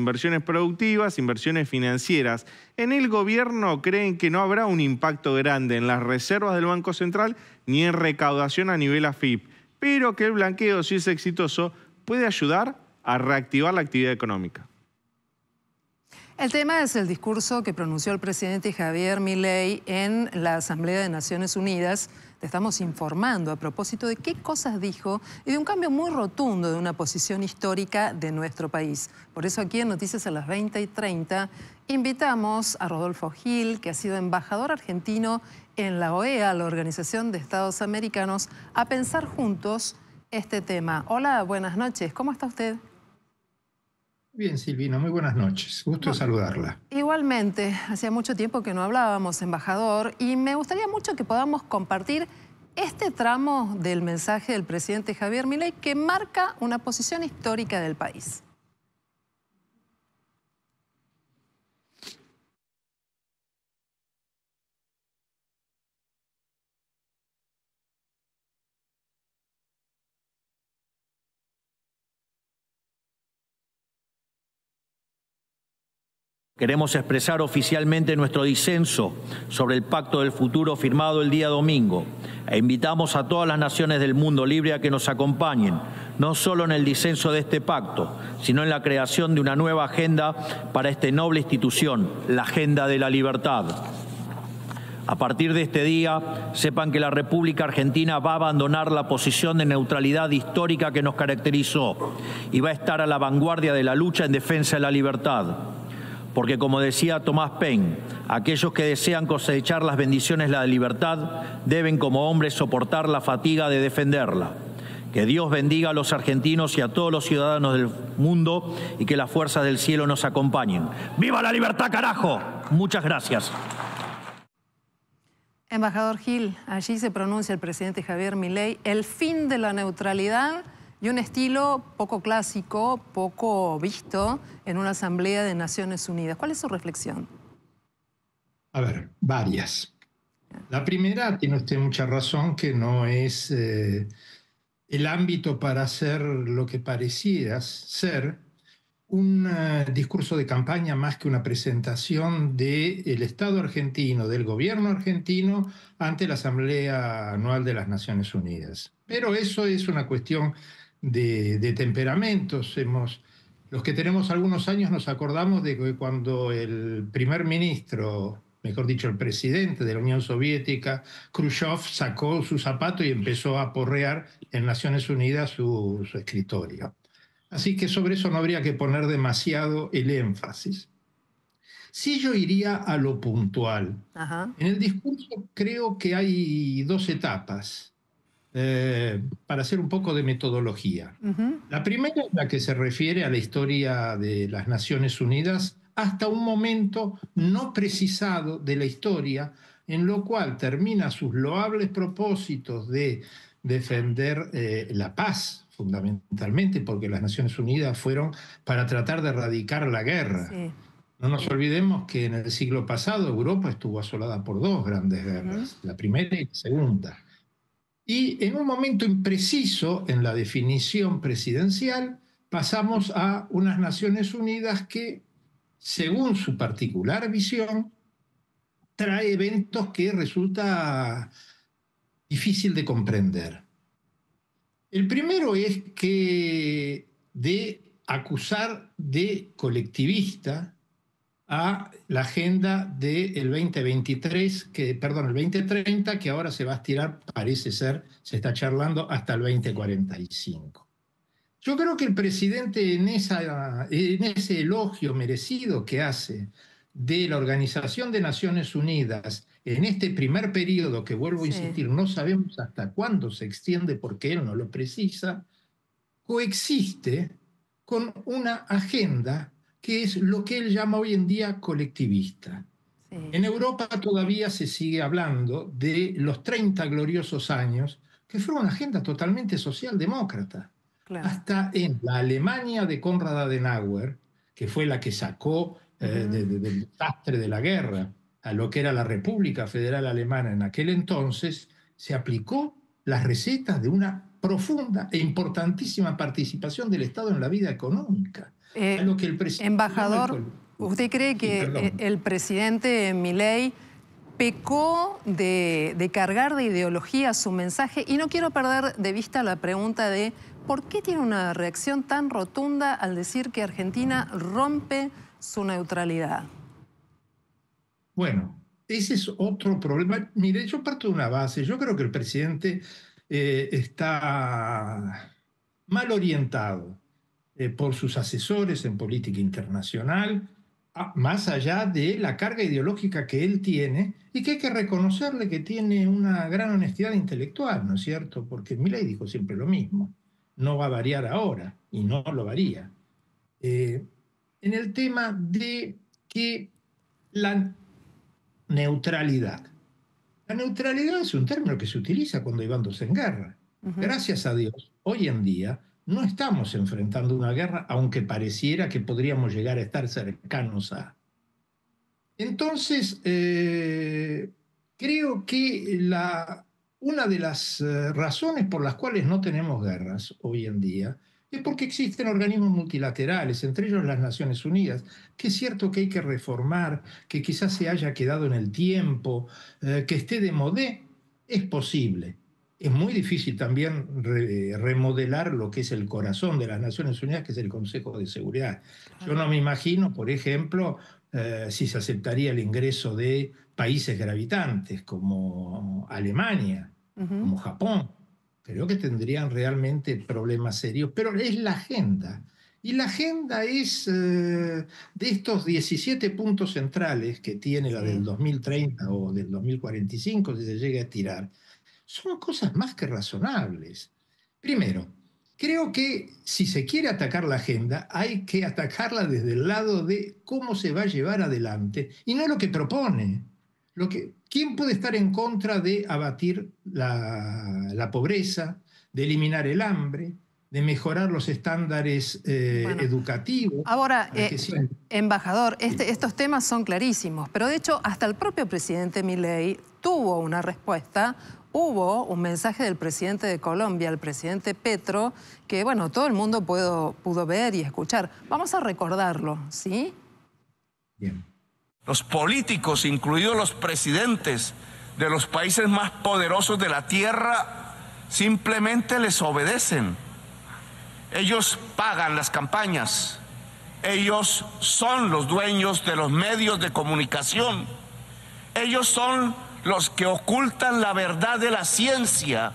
productivas, inversiones financieras. En el gobierno creen que no habrá un impacto grande en las reservas del Banco Central ni en recaudación a nivel AFIP, pero que el blanqueo, si es exitoso, puede ayudar a reactivar la actividad económica. El tema es el discurso que pronunció el presidente Javier Milei en la Asamblea de Naciones Unidas te estamos informando a propósito de qué cosas dijo y de un cambio muy rotundo de una posición histórica de nuestro país. Por eso aquí en Noticias a las 20:30 invitamos a Rodolfo Gil, que ha sido embajador argentino en la OEA, la Organización de Estados Americanos, a pensar juntos este tema. Hola, buenas noches. ¿Cómo está usted? Bien, Silvina, muy buenas noches. Gusto saludarla. Igualmente, hacía mucho tiempo que no hablábamos, embajador, y me gustaría mucho que podamos compartir este tramo del mensaje del presidente Javier Milei que marca una posición histórica del país. Queremos expresar oficialmente nuestro disenso sobre el Pacto del Futuro firmado el día domingo e invitamos a todas las naciones del mundo libre a que nos acompañen, no solo en el disenso de este pacto, sino en la creación de una nueva agenda para esta noble institución, la Agenda de la Libertad. A partir de este día, sepan que la República Argentina va a abandonar la posición de neutralidad histórica que nos caracterizó y va a estar a la vanguardia de la lucha en defensa de la libertad. Porque, como decía Thomas Paine, aquellos que desean cosechar las bendiciones de la libertad deben como hombres soportar la fatiga de defenderla. Que Dios bendiga a los argentinos y a todos los ciudadanos del mundo y que las fuerzas del cielo nos acompañen. ¡Viva la libertad, carajo! Muchas gracias. Embajador Gil, allí se pronuncia el presidente Javier Milei el fin de la neutralidad y un estilo poco clásico, poco visto en una Asamblea de Naciones Unidas. ¿Cuál es su reflexión? A ver, varias. La primera, tiene usted mucha razón, que no es el ámbito para hacer lo que pareciera ser un discurso de campaña más que una presentación del Estado argentino, del gobierno argentino, ante la Asamblea Anual de las Naciones Unidas. Pero eso es una cuestión de temperamentos. Los que tenemos algunos años nos acordamos de que cuando el primer ministro, mejor dicho, el presidente de la Unión Soviética, Khrushchev, sacó su zapato y empezó a porrear en Naciones Unidas su escritorio. Así que sobre eso no habría que poner demasiado el énfasis. Sí, yo iría a lo puntual. En el discurso creo que hay dos etapas. Para hacer un poco de metodología. La primera es la que se refiere a la historia de las Naciones Unidas hasta un momento no precisado de la historia, en lo cual termina sus loables propósitos de defender la paz, fundamentalmente, porque las Naciones Unidas fueron para tratar de erradicar la guerra. Sí. No nos olvidemos que en el siglo pasado Europa estuvo asolada por dos grandes guerras, la primera y la segunda. Y en un momento impreciso en la definición presidencial pasamos a unas Naciones Unidas que, según su particular visión, trae eventos que resulta difícil de comprender. El primero es que de acusar de colectivista a la agenda del 2030, que ahora se va a estirar, parece ser, se está charlando, hasta el 2045. Yo creo que el presidente en ese elogio merecido que hace de la Organización de Naciones Unidas en este primer periodo, que vuelvo a insistir, no sabemos hasta cuándo se extiende porque él no lo precisa, coexiste con una agenda que es lo que él llama hoy en día colectivista. Sí. En Europa todavía se sigue hablando de los 30 gloriosos años, que fueron una agenda totalmente socialdemócrata. Claro. Hasta en la Alemania de Konrad Adenauer, que fue la que sacó del desastre de la guerra a lo que era la República Federal Alemana en aquel entonces, se aplicó las recetas de una profunda e importantísima participación del Estado en la vida económica. Lo que el embajador, ¿usted cree que el presidente Milei pecó de cargar de ideología su mensaje? Y no quiero perder de vista la pregunta de ¿por qué tiene una reacción tan rotunda al decir que Argentina rompe su neutralidad? Bueno, ese es otro problema. Mire, yo parto de una base. Yo creo que el presidente está mal orientado por sus asesores en política internacional, más allá de la carga ideológica que él tiene, y que hay que reconocerle que tiene una gran honestidad intelectual, ¿no es cierto? Porque Milei dijo siempre lo mismo. No va a variar ahora, y no lo varía. En el tema de que la neutralidad. La neutralidad es un término que se utiliza cuando hay bandos en guerra. Gracias a Dios, hoy en día no estamos enfrentando una guerra, aunque pareciera que podríamos llegar a estar cercanos a. Entonces, creo que una de las razones por las cuales no tenemos guerras hoy en día es porque existen organismos multilaterales, entre ellos las Naciones Unidas, que es cierto que hay que reformar, que quizás se haya quedado en el tiempo, que esté de modé, es posible. Es muy difícil también remodelar lo que es el corazón de las Naciones Unidas, que es el Consejo de Seguridad. Yo no me imagino, por ejemplo, si se aceptaría el ingreso de países gravitantes como Alemania, como Japón. Creo que tendrían realmente problemas serios, pero es la agenda. Y la agenda es de estos 17 puntos centrales que tiene la del 2030 o del 2045, si se llega a tirar, son cosas más que razonables. Primero, creo que si se quiere atacar la agenda, hay que atacarla desde el lado de cómo se va a llevar adelante y no lo que propone. ¿Quién puede estar en contra de abatir la pobreza, de eliminar el hambre, de mejorar los estándares educativos? Ahora, embajador, estos temas son clarísimos, pero de hecho hasta el propio presidente Milei tuvo una respuesta. Hubo un mensaje del presidente de Colombia, el presidente Petro, que bueno, todo el mundo pudo ver y escuchar. Vamos a recordarlo, ¿sí? Bien. Los políticos, incluidos los presidentes de los países más poderosos de la tierra, simplemente les obedecen. Ellos pagan las campañas. Ellos son los dueños de los medios de comunicación. Ellos son los que ocultan la verdad de la ciencia,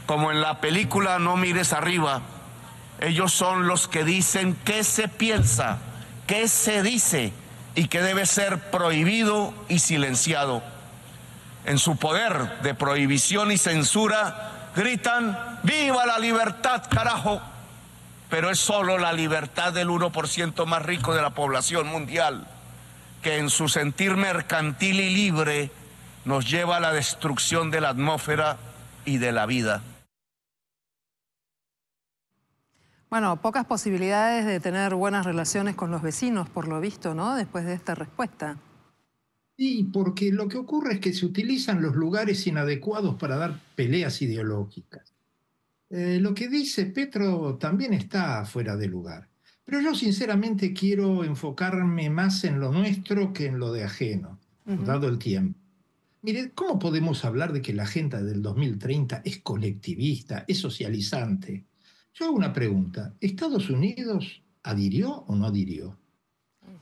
como en la película No mires arriba. Ellos son los que dicen qué se piensa, qué se dice y que debe ser prohibido y silenciado. En su poder de prohibición y censura gritan ¡viva la libertad, carajo! Pero es solo la libertad del 1% más rico de la población mundial, que en su sentir mercantil y libre nos lleva a la destrucción de la atmósfera y de la vida. Bueno, pocas posibilidades de tener buenas relaciones con los vecinos, por lo visto, ¿no? Después de esta respuesta. Sí, porque lo que ocurre es que se utilizan los lugares inadecuados para dar peleas ideológicas. Lo que dice Petro también está fuera de lugar. Pero yo sinceramente quiero enfocarme más en lo nuestro que en lo de ajeno, dado el tiempo. Mire, ¿cómo podemos hablar de que la agenda del 2030 es colectivista, es socializante? Yo hago una pregunta. ¿Estados Unidos adhirió o no adhirió?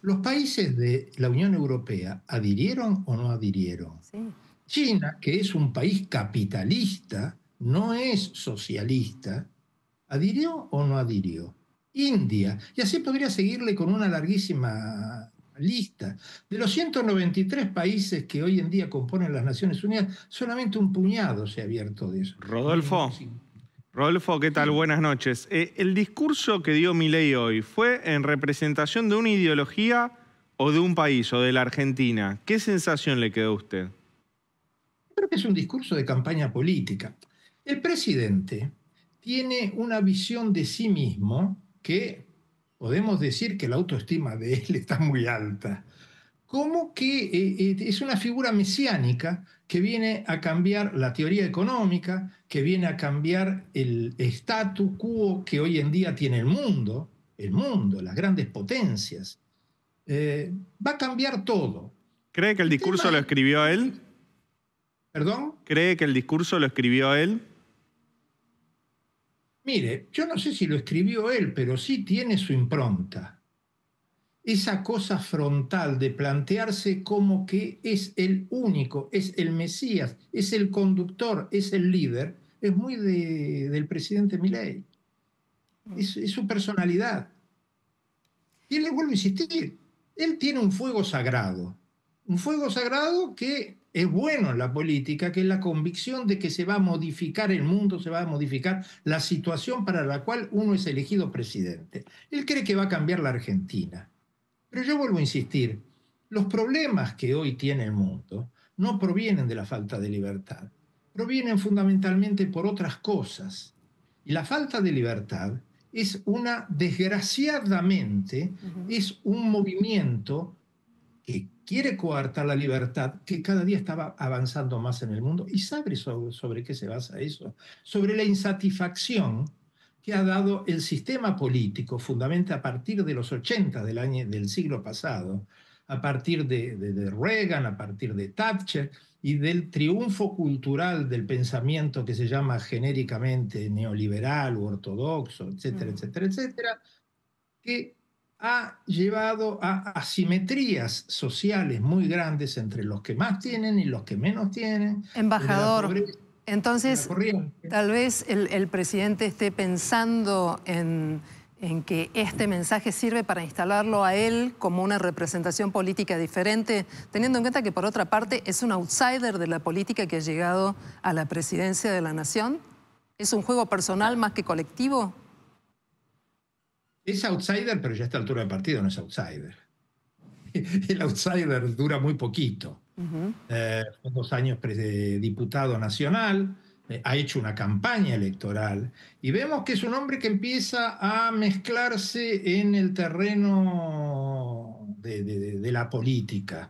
¿Los países de la Unión Europea adhirieron o no adhirieron? Sí. China, que es un país capitalista, no es socialista, ¿adhirió o no adhirió? India, y así podría seguirle con una larguísima lista. De los 193 países que hoy en día componen las Naciones Unidas, solamente un puñado se ha abierto de eso. Rodolfo, ¿qué tal? Buenas noches. ¿El discurso que dio Milei hoy fue en representación de una ideología o de un país, o de la Argentina? ¿Qué sensación le quedó a usted? Creo que es un discurso de campaña política. El presidente tiene una visión de sí mismo que podemos decir que la autoestima de él está muy alta. Como que es una figura mesiánica que viene a cambiar la teoría económica, que viene a cambiar el statu quo que hoy en día tiene el mundo, las grandes potencias. Va a cambiar todo. ¿Cree que el discurso lo escribió él? ¿Perdón? ¿Cree que el discurso lo escribió él? Mire, yo no sé si lo escribió él, pero sí tiene su impronta. esa cosa frontal de plantearse como que es el único, es el Mesías, es el conductor, es el líder, es muy del presidente Milei. Es su personalidad. Y le vuelvo a insistir, él tiene un fuego sagrado que es bueno en la política, que es la convicción de que se va a modificar el mundo, se va a modificar la situación para la cual uno es elegido presidente. Él cree que va a cambiar la Argentina. Pero yo vuelvo a insistir, los problemas que hoy tiene el mundo no provienen de la falta de libertad, provienen fundamentalmente por otras cosas. Y la falta de libertad es desgraciadamente, es un movimiento que quiere coartar la libertad, que cada día estaba avanzando más en el mundo. ¿Y sabe sobre qué se basa eso? Sobre la insatisfacción que ha dado el sistema político, fundamentalmente a partir de los 80 del siglo pasado, a partir de Reagan, a partir de Thatcher, y del triunfo cultural del pensamiento que se llama genéricamente neoliberal o ortodoxo, etcétera, etcétera, etcétera, que ha llevado a asimetrías sociales muy grandes entre los que más tienen y los que menos tienen. Embajador, entonces tal vez el presidente esté pensando en que este mensaje sirve para instalarlo a él como una representación política diferente, teniendo en cuenta que por otra parte es un outsider de la política que ha llegado a la presidencia de la nación. ¿Es un juego personal más que colectivo? Es outsider, pero ya a esta altura del partido no es outsider. El outsider dura muy poquito. Fue 2 años diputado nacional, ha hecho una campaña electoral y vemos que es un hombre que empieza a mezclarse en el terreno de la política.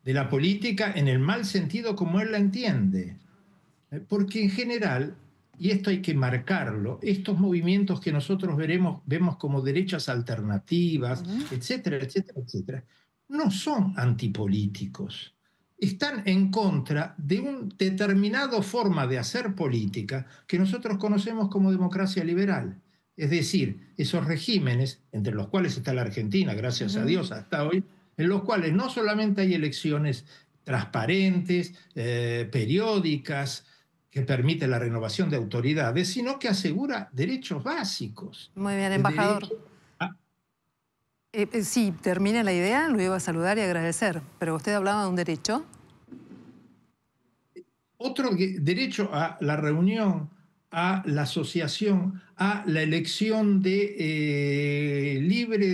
De la política en el mal sentido como él la entiende. Porque en general, y esto hay que marcarlo, estos movimientos que nosotros vemos como derechas alternativas, etcétera, etcétera, etcétera, no son antipolíticos. Están en contra de una determinada forma de hacer política que nosotros conocemos como democracia liberal. Es decir, esos regímenes, entre los cuales está la Argentina, gracias a Dios, hasta hoy, en los cuales no solamente hay elecciones transparentes, periódicas, que permite la renovación de autoridades, sino que asegura derechos básicos. Muy bien, embajador. Sí, termine la idea, lo iba a saludar y agradecer, pero usted hablaba de un derecho. Otro derecho a la reunión, a la asociación, a la elección libre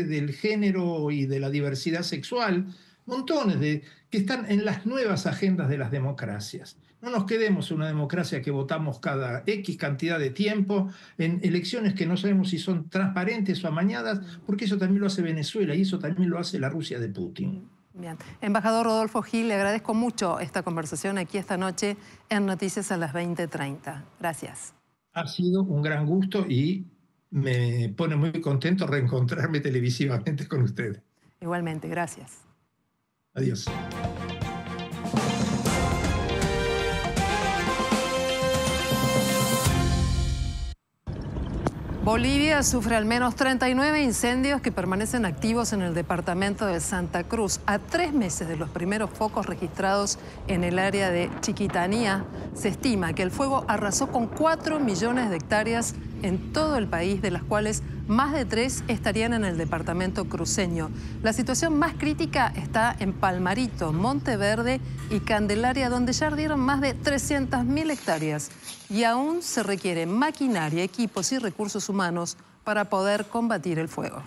del género y de la diversidad sexual, montones que están en las nuevas agendas de las democracias. No nos quedemos en una democracia que votamos cada X cantidad de tiempo, en elecciones que no sabemos si son transparentes o amañadas, porque eso también lo hace Venezuela y eso también lo hace la Rusia de Putin. Bien. Embajador Rodolfo Gil, le agradezco mucho esta conversación aquí esta noche en Noticias a las 20:30. Gracias. Ha sido un gran gusto y me pone muy contento reencontrarme televisivamente con usted. Igualmente, gracias. Adiós. Bolivia sufre al menos 39 incendios que permanecen activos en el departamento de Santa Cruz. A 3 meses de los primeros focos registrados en el área de Chiquitanía, se estima que el fuego arrasó con 4 millones de hectáreas en todo el país, de las cuales más de 3 estarían en el departamento cruceño. La situación más crítica está en Palmarito, Monteverde y Candelaria, donde ya ardieron más de 300.000 hectáreas. Y aún se requiere maquinaria, equipos y recursos humanos para poder combatir el fuego.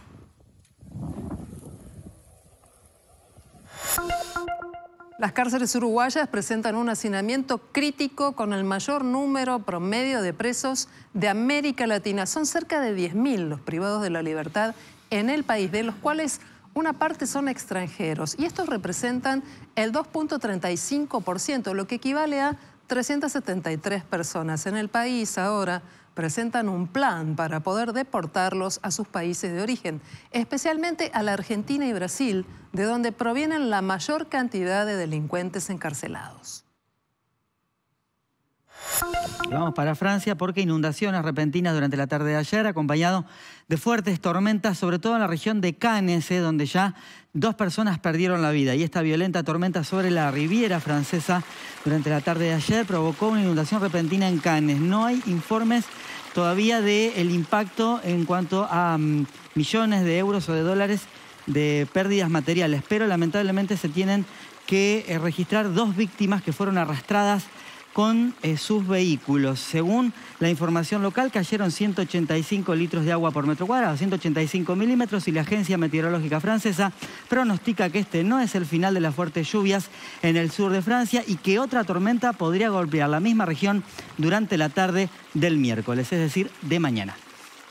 Las cárceles uruguayas presentan un hacinamiento crítico con el mayor número promedio de presos de América Latina. Son cerca de 10.000 los privados de la libertad en el país, de los cuales una parte son extranjeros. Y estos representan el 2.35%, lo que equivale a 373 personas. En el país ahora presentan un plan para poder deportarlos a sus países de origen, especialmente a la Argentina y Brasil, de donde provienen la mayor cantidad de delincuentes encarcelados. Vamos para Francia porque inundaciones repentinas durante la tarde de ayer, acompañado de fuertes tormentas, sobre todo en la región de Cannes, donde ya 2 personas perdieron la vida. Y esta violenta tormenta sobre la Riviera francesa durante la tarde de ayer provocó una inundación repentina en Cannes. No hay informes todavía del impacto en cuanto a millones de euros o de dólares de pérdidas materiales, pero lamentablemente se tienen que registrar 2 víctimas que fueron arrastradas con sus vehículos. Según la información local, cayeron 185 litros de agua por metro cuadrado, 185 milímetros, y la Agencia Meteorológica Francesa pronostica que este no es el final de las fuertes lluvias en el sur de Francia y que otra tormenta podría golpear la misma región durante la tarde del miércoles, es decir, de mañana.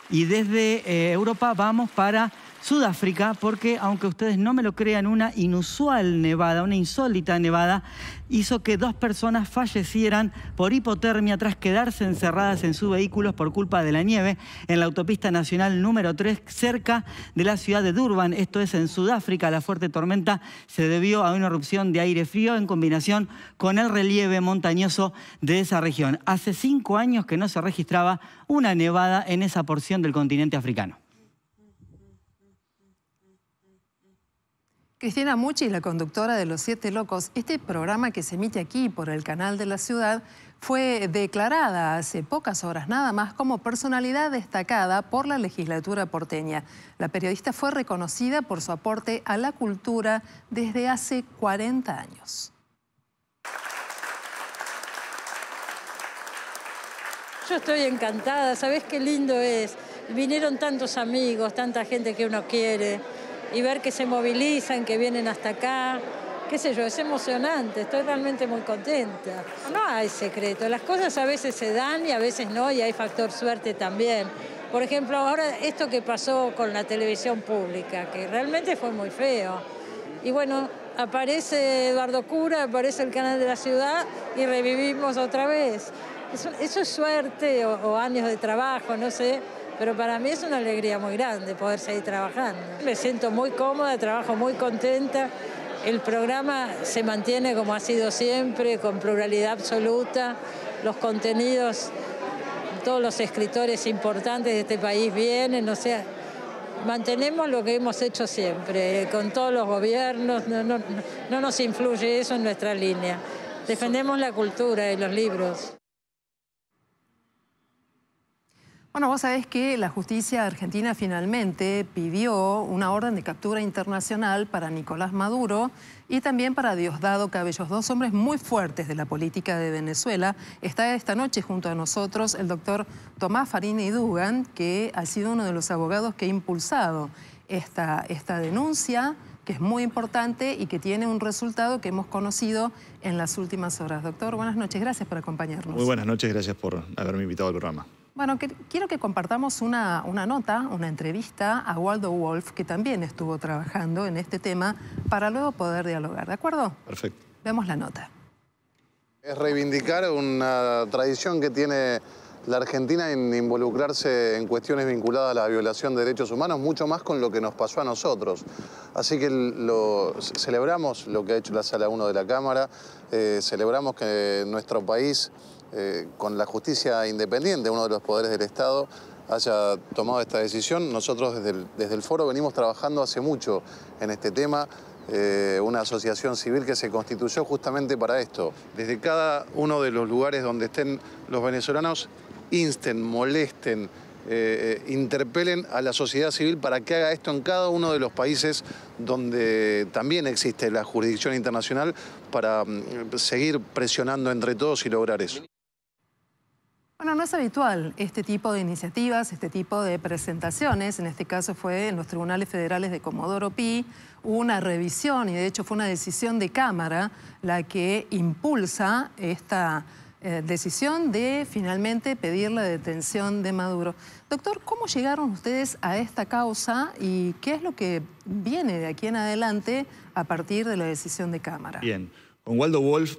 Y desde Europa vamos para Sudáfrica porque, aunque ustedes no me lo crean, una inusual nevada, una insólita nevada, hizo que 2 personas fallecieran por hipotermia tras quedarse encerradas en sus vehículos por culpa de la nieve en la autopista nacional número 3 cerca de la ciudad de Durban. Esto es en Sudáfrica. La fuerte tormenta se debió a una erupción de aire frío en combinación con el relieve montañoso de esa región. Hace 5 años que no se registraba una nevada en esa porción del continente africano. Cristina Mucci, la conductora de Los 7 Locos, este programa que se emite aquí por el canal de la ciudad, fue declarada hace pocas horas nada más como personalidad destacada por la legislatura porteña. La periodista fue reconocida por su aporte a la cultura desde hace 40 años. Yo estoy encantada, ¿sabés qué lindo es? Vinieron tantos amigos, tanta gente que uno quiere, y ver que se movilizan, que vienen hasta acá, qué sé yo, es emocionante, estoy realmente muy contenta. No hay secreto, las cosas a veces se dan y a veces no, y hay factor suerte también. Por ejemplo, ahora esto que pasó con la televisión pública, que realmente fue muy feo. Y bueno, aparece Eduardo Cura, aparece el canal de la ciudad y revivimos otra vez. Eso es suerte o años de trabajo, no sé. Pero para mí es una alegría muy grande poder seguir trabajando. Me siento muy cómoda, trabajo muy contenta. El programa se mantiene como ha sido siempre, con pluralidad absoluta. Los contenidos, todos los escritores importantes de este país vienen, o sea, mantenemos lo que hemos hecho siempre, con todos los gobiernos, no nos influye eso en nuestra línea. Defendemos la cultura y los libros. Bueno, vos sabés que la justicia argentina finalmente pidió una orden de captura internacional para Nicolás Maduro y también para Diosdado Cabellos, 2 hombres muy fuertes de la política de Venezuela. Está esta noche junto a nosotros el doctor Tomás Farini Dugan, que ha sido uno de los abogados que ha impulsado esta denuncia, que es muy importante y que tiene un resultado que hemos conocido en las últimas horas. Doctor, buenas noches, gracias por acompañarnos. Muy buenas noches, gracias por haberme invitado al programa. Bueno, quiero que compartamos una nota, una entrevista a Waldo Wolf, que también estuvo trabajando en este tema, para luego poder dialogar, ¿de acuerdo? Perfecto. Vemos la nota. Es reivindicar una tradición que tiene la Argentina en involucrarse en cuestiones vinculadas a la violación de derechos humanos, mucho más con lo que nos pasó a nosotros. Así que celebramos lo que ha hecho la Sala 1 de la Cámara, celebramos que nuestro país, con la justicia independiente, uno de los poderes del Estado, haya tomado esta decisión. Nosotros desde el foro venimos trabajando hace mucho en este tema, una asociación civil que se constituyó justamente para esto. Desde cada uno de los lugares donde estén los venezolanos, insten, molesten, interpelen a la sociedad civil para que haga esto en cada uno de los países donde también existe la jurisdicción internacional, para seguir presionando entre todos y lograr eso. Bueno, no es habitual este tipo de iniciativas, este tipo de presentaciones. En este caso fue en los tribunales federales de Comodoro Pi. Hubo una revisión y de hecho fue una decisión de Cámara la que impulsa esta decisión de finalmente pedir la detención de Maduro. Doctor, ¿cómo llegaron ustedes a esta causa y qué es lo que viene de aquí en adelante a partir de la decisión de Cámara? Bien. Con Waldo Wolf,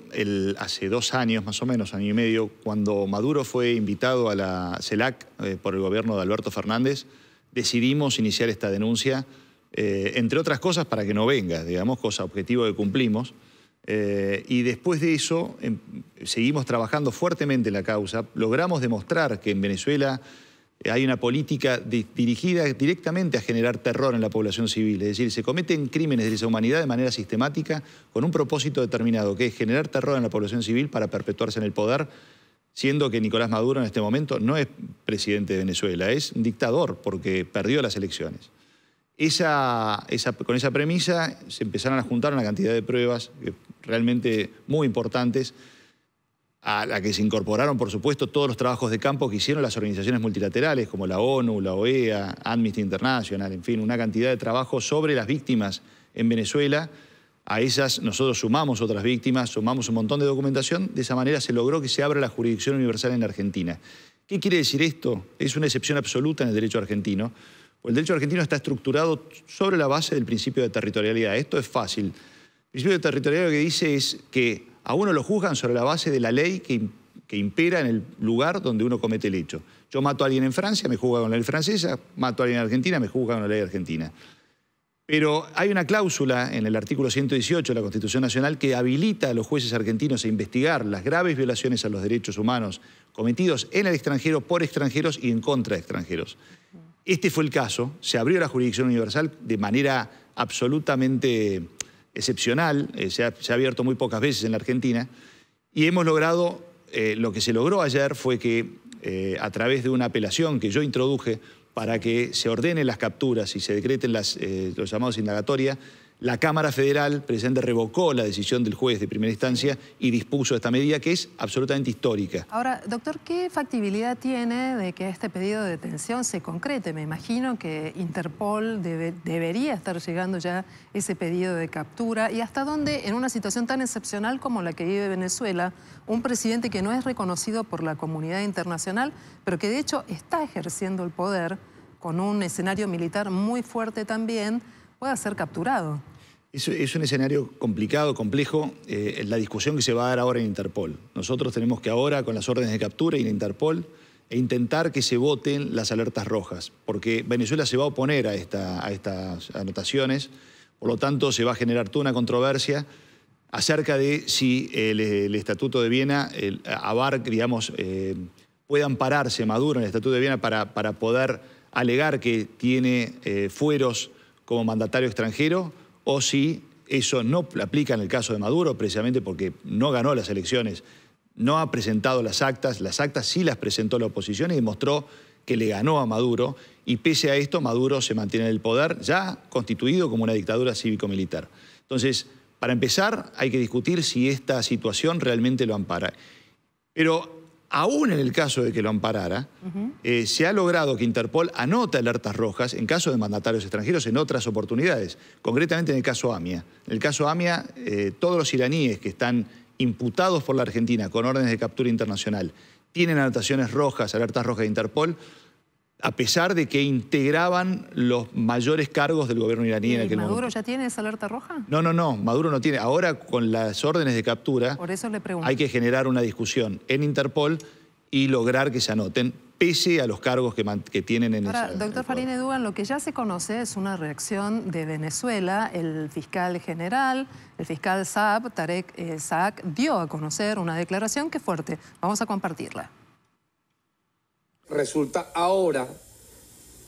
hace 2 años, más o menos, año y medio, cuando Maduro fue invitado a la CELAC por el gobierno de Alberto Fernández, decidimos iniciar esta denuncia, entre otras cosas para que no venga, digamos, cosa objetivo que cumplimos. Y después de eso seguimos trabajando fuertemente en la causa. Logramos demostrar que en Venezuela hay una política dirigida directamente a generar terror en la población civil. Es decir, se cometen crímenes de lesa humanidad de manera sistemática con un propósito determinado, que es generar terror en la población civil para perpetuarse en el poder, siendo que Nicolás Maduro en este momento no es presidente de Venezuela, es un dictador porque perdió las elecciones. Con esa premisa se empezaron a juntar una cantidad de pruebas realmente muy importantes, a la que se incorporaron, por supuesto, todos los trabajos de campo que hicieron las organizaciones multilaterales como la ONU, la OEA, Amnesty International, en fin, una cantidad de trabajos sobre las víctimas en Venezuela. A esas nosotros sumamos otras víctimas, sumamos un montón de documentación. De esa manera se logró que se abra la jurisdicción universal en Argentina. ¿Qué quiere decir esto? Es una excepción absoluta en el derecho argentino. El derecho argentino está estructurado sobre la base del principio de territorialidad. Esto es fácil. El principio de territorialidad lo que dice es que a uno lo juzgan sobre la base de la ley que impera en el lugar donde uno comete el hecho. Yo mato a alguien en Francia, me juzgan con la ley francesa, mato a alguien en Argentina, me juzgan con la ley argentina. Pero hay una cláusula en el artículo 118 de la Constitución Nacional que habilita a los jueces argentinos a investigar las graves violaciones a los derechos humanos cometidos en el extranjero, por extranjeros y en contra de extranjeros. Este fue el caso, se abrió la jurisdicción universal de manera absolutamente excepcional, se ha abierto muy pocas veces en la Argentina, y hemos logrado, lo que se logró ayer fue que a través de una apelación que yo introduje para que se ordenen las capturas y se decreten los llamados indagatorias, la Cámara Federal precisamente revocó la decisión del juez de primera instancia y dispuso esta medida que es absolutamente histórica. Ahora, doctor, ¿qué factibilidad tiene de que este pedido de detención se concrete? Me imagino que Interpol debería estar llegando ya ese pedido de captura. ¿Y hasta dónde, en una situación tan excepcional como la que vive Venezuela, un presidente que no es reconocido por la comunidad internacional, pero que de hecho está ejerciendo el poder con un escenario militar muy fuerte también, pueda ser capturado? Es un escenario complicado, complejo, la discusión que se va a dar ahora en Interpol. Nosotros tenemos que ahora, con las órdenes de captura y en Interpol, intentar que se voten las alertas rojas, porque Venezuela se va a oponer a estas anotaciones, por lo tanto se va a generar toda una controversia acerca de si el Estatuto de Viena abarca, digamos, puede ampararse Maduro en el Estatuto de Viena para poder alegar que tiene fueros como mandatario extranjero, o si eso no aplica en el caso de Maduro, precisamente porque no ganó las elecciones, no ha presentado las actas sí las presentó la oposición y demostró que le ganó a Maduro, y pese a esto Maduro se mantiene en el poder, ya constituido como una dictadura cívico-militar. Entonces, para empezar, hay que discutir si esta situación realmente lo ampara. Pero aún en el caso de que lo amparara, se ha logrado que Interpol anote alertas rojas en caso de mandatarios extranjeros en otras oportunidades, concretamente en el caso AMIA. En el caso AMIA, todos los iraníes que están imputados por la Argentina con órdenes de captura internacional tienen anotaciones rojas, alertas rojas de Interpol, a pesar de que integraban los mayores cargos del gobierno iraní en aquel momento. ¿Maduro ya tiene esa alerta roja? No, Maduro no tiene. Ahora, con las órdenes de captura, por eso le pregunto, hay que generar una discusión en Interpol y lograr que se anoten, pese a los cargos que tienen en Ahora, doctor Farín Edugan, lo que ya se conoce es una reacción de Venezuela. El fiscal general, el fiscal Saab, Tarek Saak, dio a conocer una declaración que es fuerte. Vamos a compartirla. Resulta ahora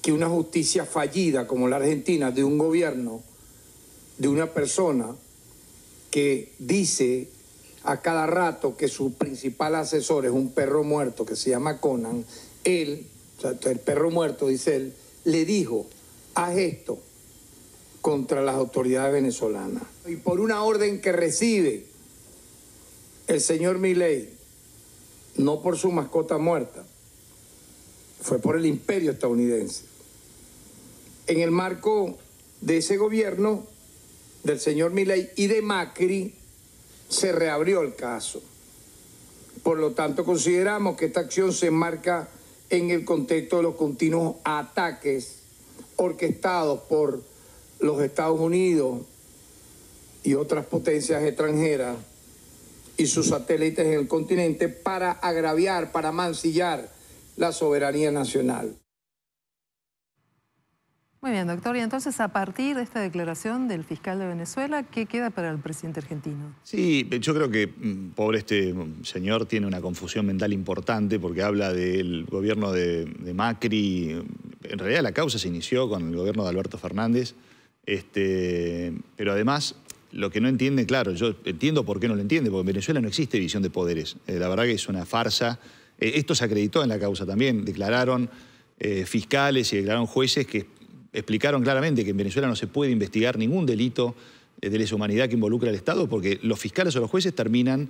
que una justicia fallida como la Argentina, de un gobierno, de una persona que dice a cada rato que su principal asesor es un perro muerto que se llama Conan, él, o sea, el perro muerto, dice él, le dijo, haz esto contra las autoridades venezolanas. Y por una orden que recibe el señor Milei, no por su mascota muerta, fue por el imperio estadounidense. En el marco de ese gobierno del señor Milei y de Macri se reabrió el caso. Por lo tanto, consideramos que esta acción se enmarca en el contexto de los continuos ataques orquestados por los Estados Unidos y otras potencias extranjeras y sus satélites en el continente para agraviar, para mancillar la soberanía nacional. Muy bien, doctor. Y entonces, a partir de esta declaración del fiscal de Venezuela, ¿qué queda para el presidente argentino? Sí, yo creo que, pobre este señor, tiene una confusión mental importante porque habla del gobierno de Macri. En realidad la causa se inició con el gobierno de Alberto Fernández, pero además lo que no entiende, claro, yo entiendo por qué no lo entiende, porque en Venezuela no existe división de poderes. La verdad que es una farsa. Esto se acreditó en la causa también. Declararon fiscales y declararon jueces que explicaron claramente que en Venezuela no se puede investigar ningún delito de lesa humanidad que involucre al Estado porque los fiscales o los jueces terminan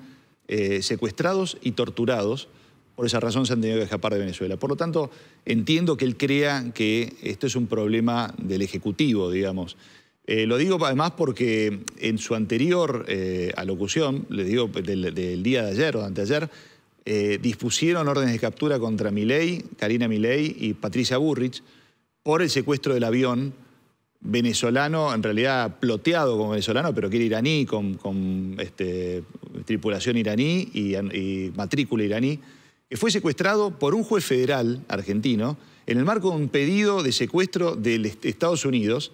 secuestrados y torturados. Por esa razón se han tenido que escapar de Venezuela. Por lo tanto, entiendo que él crea que esto es un problema del Ejecutivo, digamos. Lo digo además porque en su anterior alocución, le digo del día de ayer o de anteayer, dispusieron órdenes de captura contra Milei, Karina Milei y Patricia Bullrich por el secuestro del avión venezolano, en realidad ploteado como venezolano, pero que era iraní, con tripulación iraní y matrícula iraní, que fue secuestrado por un juez federal argentino en el marco de un pedido de secuestro de Estados Unidos,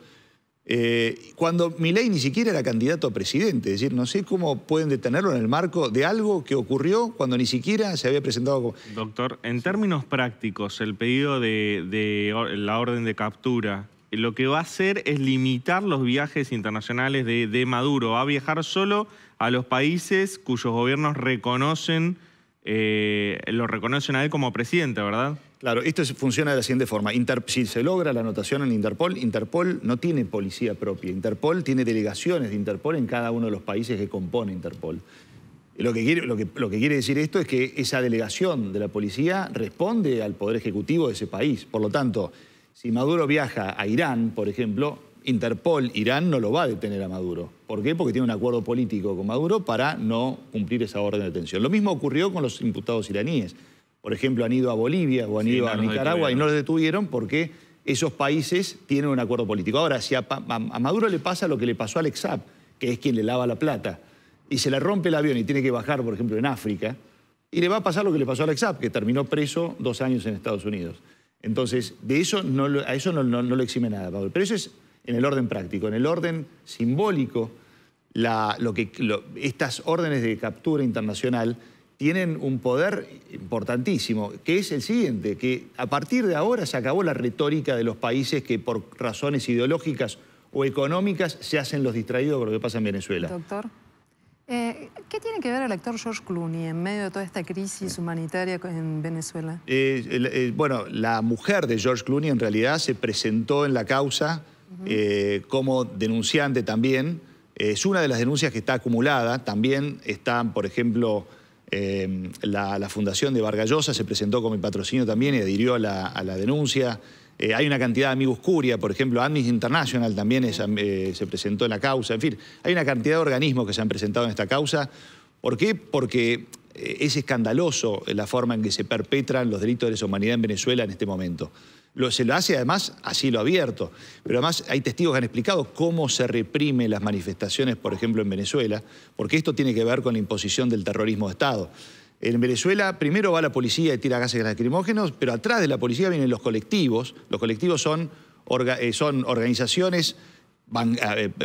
cuando Milei ni siquiera era candidato a presidente. Es decir, no sé cómo pueden detenerlo en el marco de algo que ocurrió cuando ni siquiera se había presentado como... Doctor, en términos prácticos, el pedido de la orden de captura, lo que va a hacer es limitar los viajes internacionales de Maduro. Va a viajar solo a los países cuyos gobiernos reconocen, lo reconocen a él como presidente, ¿verdad? Claro, esto funciona de la siguiente forma. Si se logra la anotación en Interpol, Interpol no tiene policía propia. Interpol tiene delegaciones de Interpol en cada uno de los países que compone Interpol. Lo que quiere decir esto es que esa delegación de la policía responde al Poder Ejecutivo de ese país. Por lo tanto, si Maduro viaja a Irán, por ejemplo, Interpol, Irán no lo va a detener a Maduro. ¿Por qué? Porque tiene un acuerdo político con Maduro para no cumplir esa orden de detención. Lo mismo ocurrió con los imputados iraníes. Por ejemplo, han ido a Bolivia o han ido a Nicaragua y no los detuvieron porque esos países tienen un acuerdo político. Ahora, si a Maduro le pasa lo que le pasó a Alex Saab, que es quien le lava la plata, y se le rompe el avión y tiene que bajar, por ejemplo, en África, y le va a pasar lo que le pasó a Alex Saab, que terminó preso 2 años en Estados Unidos. Entonces, de eso a eso no lo exime nada, Maduro. Pero eso es en el orden práctico. En el orden simbólico, estas órdenes de captura internacional tienen un poder importantísimo, que es el siguiente, que a partir de ahora se acabó la retórica de los países que por razones ideológicas o económicas se hacen los distraídos con lo que pasa en Venezuela. Doctor, ¿qué tiene que ver el actor George Clooney en medio de toda esta crisis humanitaria en Venezuela? Bueno, la mujer de George Clooney en realidad se presentó en la causa como denunciante también. Es una de las denuncias que está acumulada. También están, por ejemplo... la fundación de Vargas Llosa se presentó como el patrocinio también y adhirió a la denuncia. Hay una cantidad de amigos Curia, por ejemplo, Amnesty International también se presentó en la causa. En fin, hay una cantidad de organismos que se han presentado en esta causa. ¿Por qué? Porque es escandaloso la forma en que se perpetran los delitos de lesa humanidad en Venezuela en este momento. Se lo hace además a cielo abierto, pero además hay testigos que han explicado cómo se reprimen las manifestaciones, por ejemplo, en Venezuela, porque esto tiene que ver con la imposición del terrorismo de Estado. En Venezuela primero va la policía y tira gases lacrimógenos, pero atrás de la policía vienen los colectivos. Los colectivos son organizaciones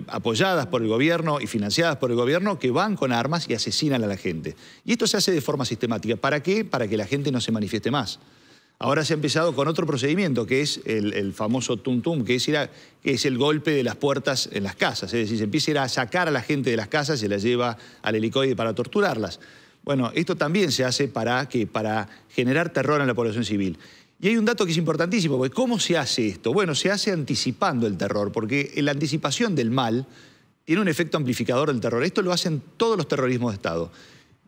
apoyadas por el gobierno y financiadas por el gobierno que van con armas y asesinan a la gente. Y esto se hace de forma sistemática. ¿Para qué? Para que la gente no se manifieste más. Ahora se ha empezado con otro procedimiento, que es el famoso tum-tum, que es el golpe de las puertas en las casas. Es decir, se empieza a ir a sacar a la gente de las casas y se las lleva al helicoide para torturarlas. Bueno, esto también se hace para generar terror en la población civil. Y hay un dato que es importantísimo, porque ¿cómo se hace esto? Bueno, se hace anticipando el terror, porque la anticipación del mal tiene un efecto amplificador del terror. Esto lo hacen todos los terrorismos de Estado.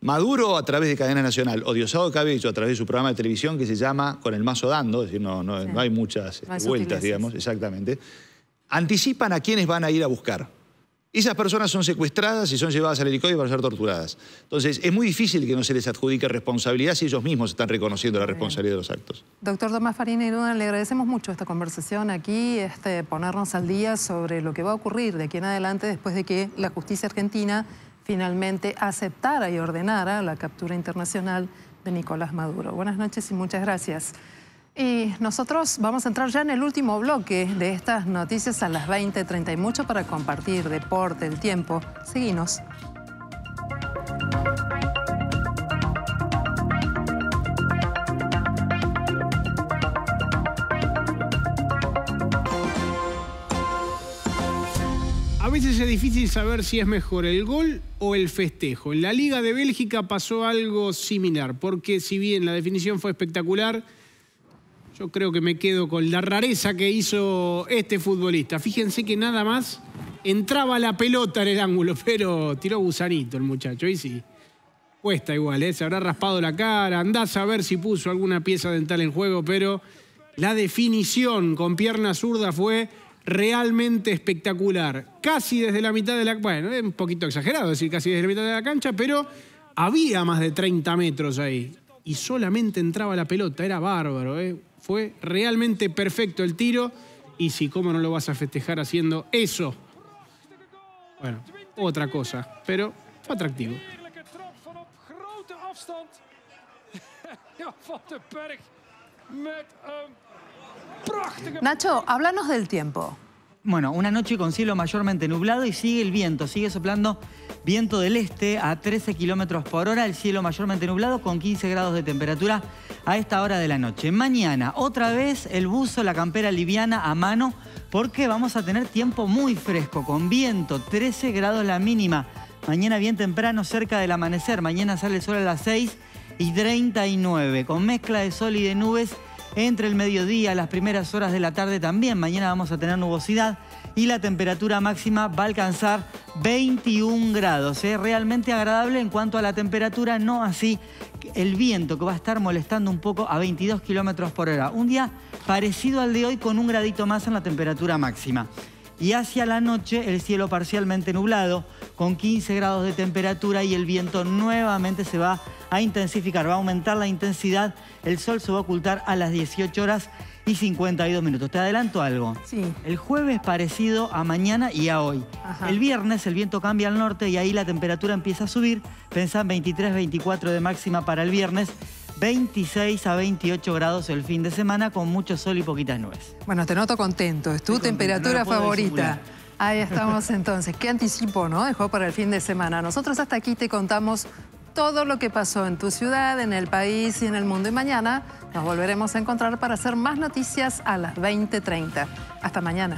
Maduro, a través de Cadena Nacional, o Diosdado Cabello, a través de su programa de televisión que se llama Con el mazo dando, es decir, no hay muchas vueltas, digamos, exactamente, anticipan a quienes van a ir a buscar. Esas personas son secuestradas y son llevadas al helicoide para ser torturadas. Entonces, es muy difícil que no se les adjudique responsabilidad si ellos mismos están reconociendo la responsabilidad de los actos. Doctor Tomás Farina Iruna, le agradecemos mucho esta conversación aquí, ponernos al día sobre lo que va a ocurrir de aquí en adelante después de que la justicia argentina finalmente aceptara y ordenara la captura internacional de Nicolás Maduro. Buenas noches y muchas gracias. Y nosotros vamos a entrar ya en el último bloque de estas noticias a las 20:30. Hay mucho para compartir, deporte, el tiempo. Seguinos. A veces es difícil saber si es mejor el gol o el festejo. En la Liga de Bélgica pasó algo similar, porque si bien la definición fue espectacular, yo creo que me quedo con la rareza que hizo este futbolista. Fíjense que nada más entraba la pelota en el ángulo, pero tiró gusanito el muchacho. Y sí, cuesta igual, ¿eh? Se habrá raspado la cara, andás a ver si puso alguna pieza dental en juego, pero la definición con pierna zurda fue realmente espectacular. Casi desde la mitad de la... Bueno, es un poquito exagerado decir casi desde la mitad de la cancha, pero había más de 30 metros ahí. Y solamente entraba la pelota, era bárbaro, ¿eh? Fue realmente perfecto el tiro. Y sí, ¿cómo no lo vas a festejar haciendo eso? Bueno, otra cosa, pero fue atractivo. Nacho, háblanos del tiempo. Bueno, una noche con cielo mayormente nublado y sigue el viento, sigue soplando viento del este a 13 kilómetros por hora, el cielo mayormente nublado con 15 grados de temperatura a esta hora de la noche. Mañana, otra vez el buzo, la campera liviana a mano, porque vamos a tener tiempo muy fresco, con viento, 13 grados la mínima. Mañana bien temprano, cerca del amanecer, mañana sale el sol a las 6:39, con mezcla de sol y de nubes entre el mediodía, las primeras horas de la tarde también. Mañana vamos a tener nubosidad y la temperatura máxima va a alcanzar 21 grados. Es realmente agradable en cuanto a la temperatura, no así el viento, que va a estar molestando un poco a 22 kilómetros por hora. Un día parecido al de hoy con un gradito más en la temperatura máxima. Y hacia la noche el cielo parcialmente nublado con 15 grados de temperatura y el viento nuevamente se va a intensificar, va a aumentar la intensidad. El sol se va a ocultar a las 18:52. Te adelanto algo. Sí. El jueves parecido a mañana y a hoy. Ajá. El viernes el viento cambia al norte y ahí la temperatura empieza a subir. Pensá en 23, 24 de máxima para el viernes. 26 a 28 grados el fin de semana con mucho sol y poquitas nubes. Bueno, te noto contento. Es tu temperatura favorita. Ahí estamos entonces. Qué anticipo, ¿no? Dejó para el fin de semana. Nosotros hasta aquí te contamos todo lo que pasó en tu ciudad, en el país y en el mundo. Y mañana nos volveremos a encontrar para hacer más noticias a las 20:30. Hasta mañana.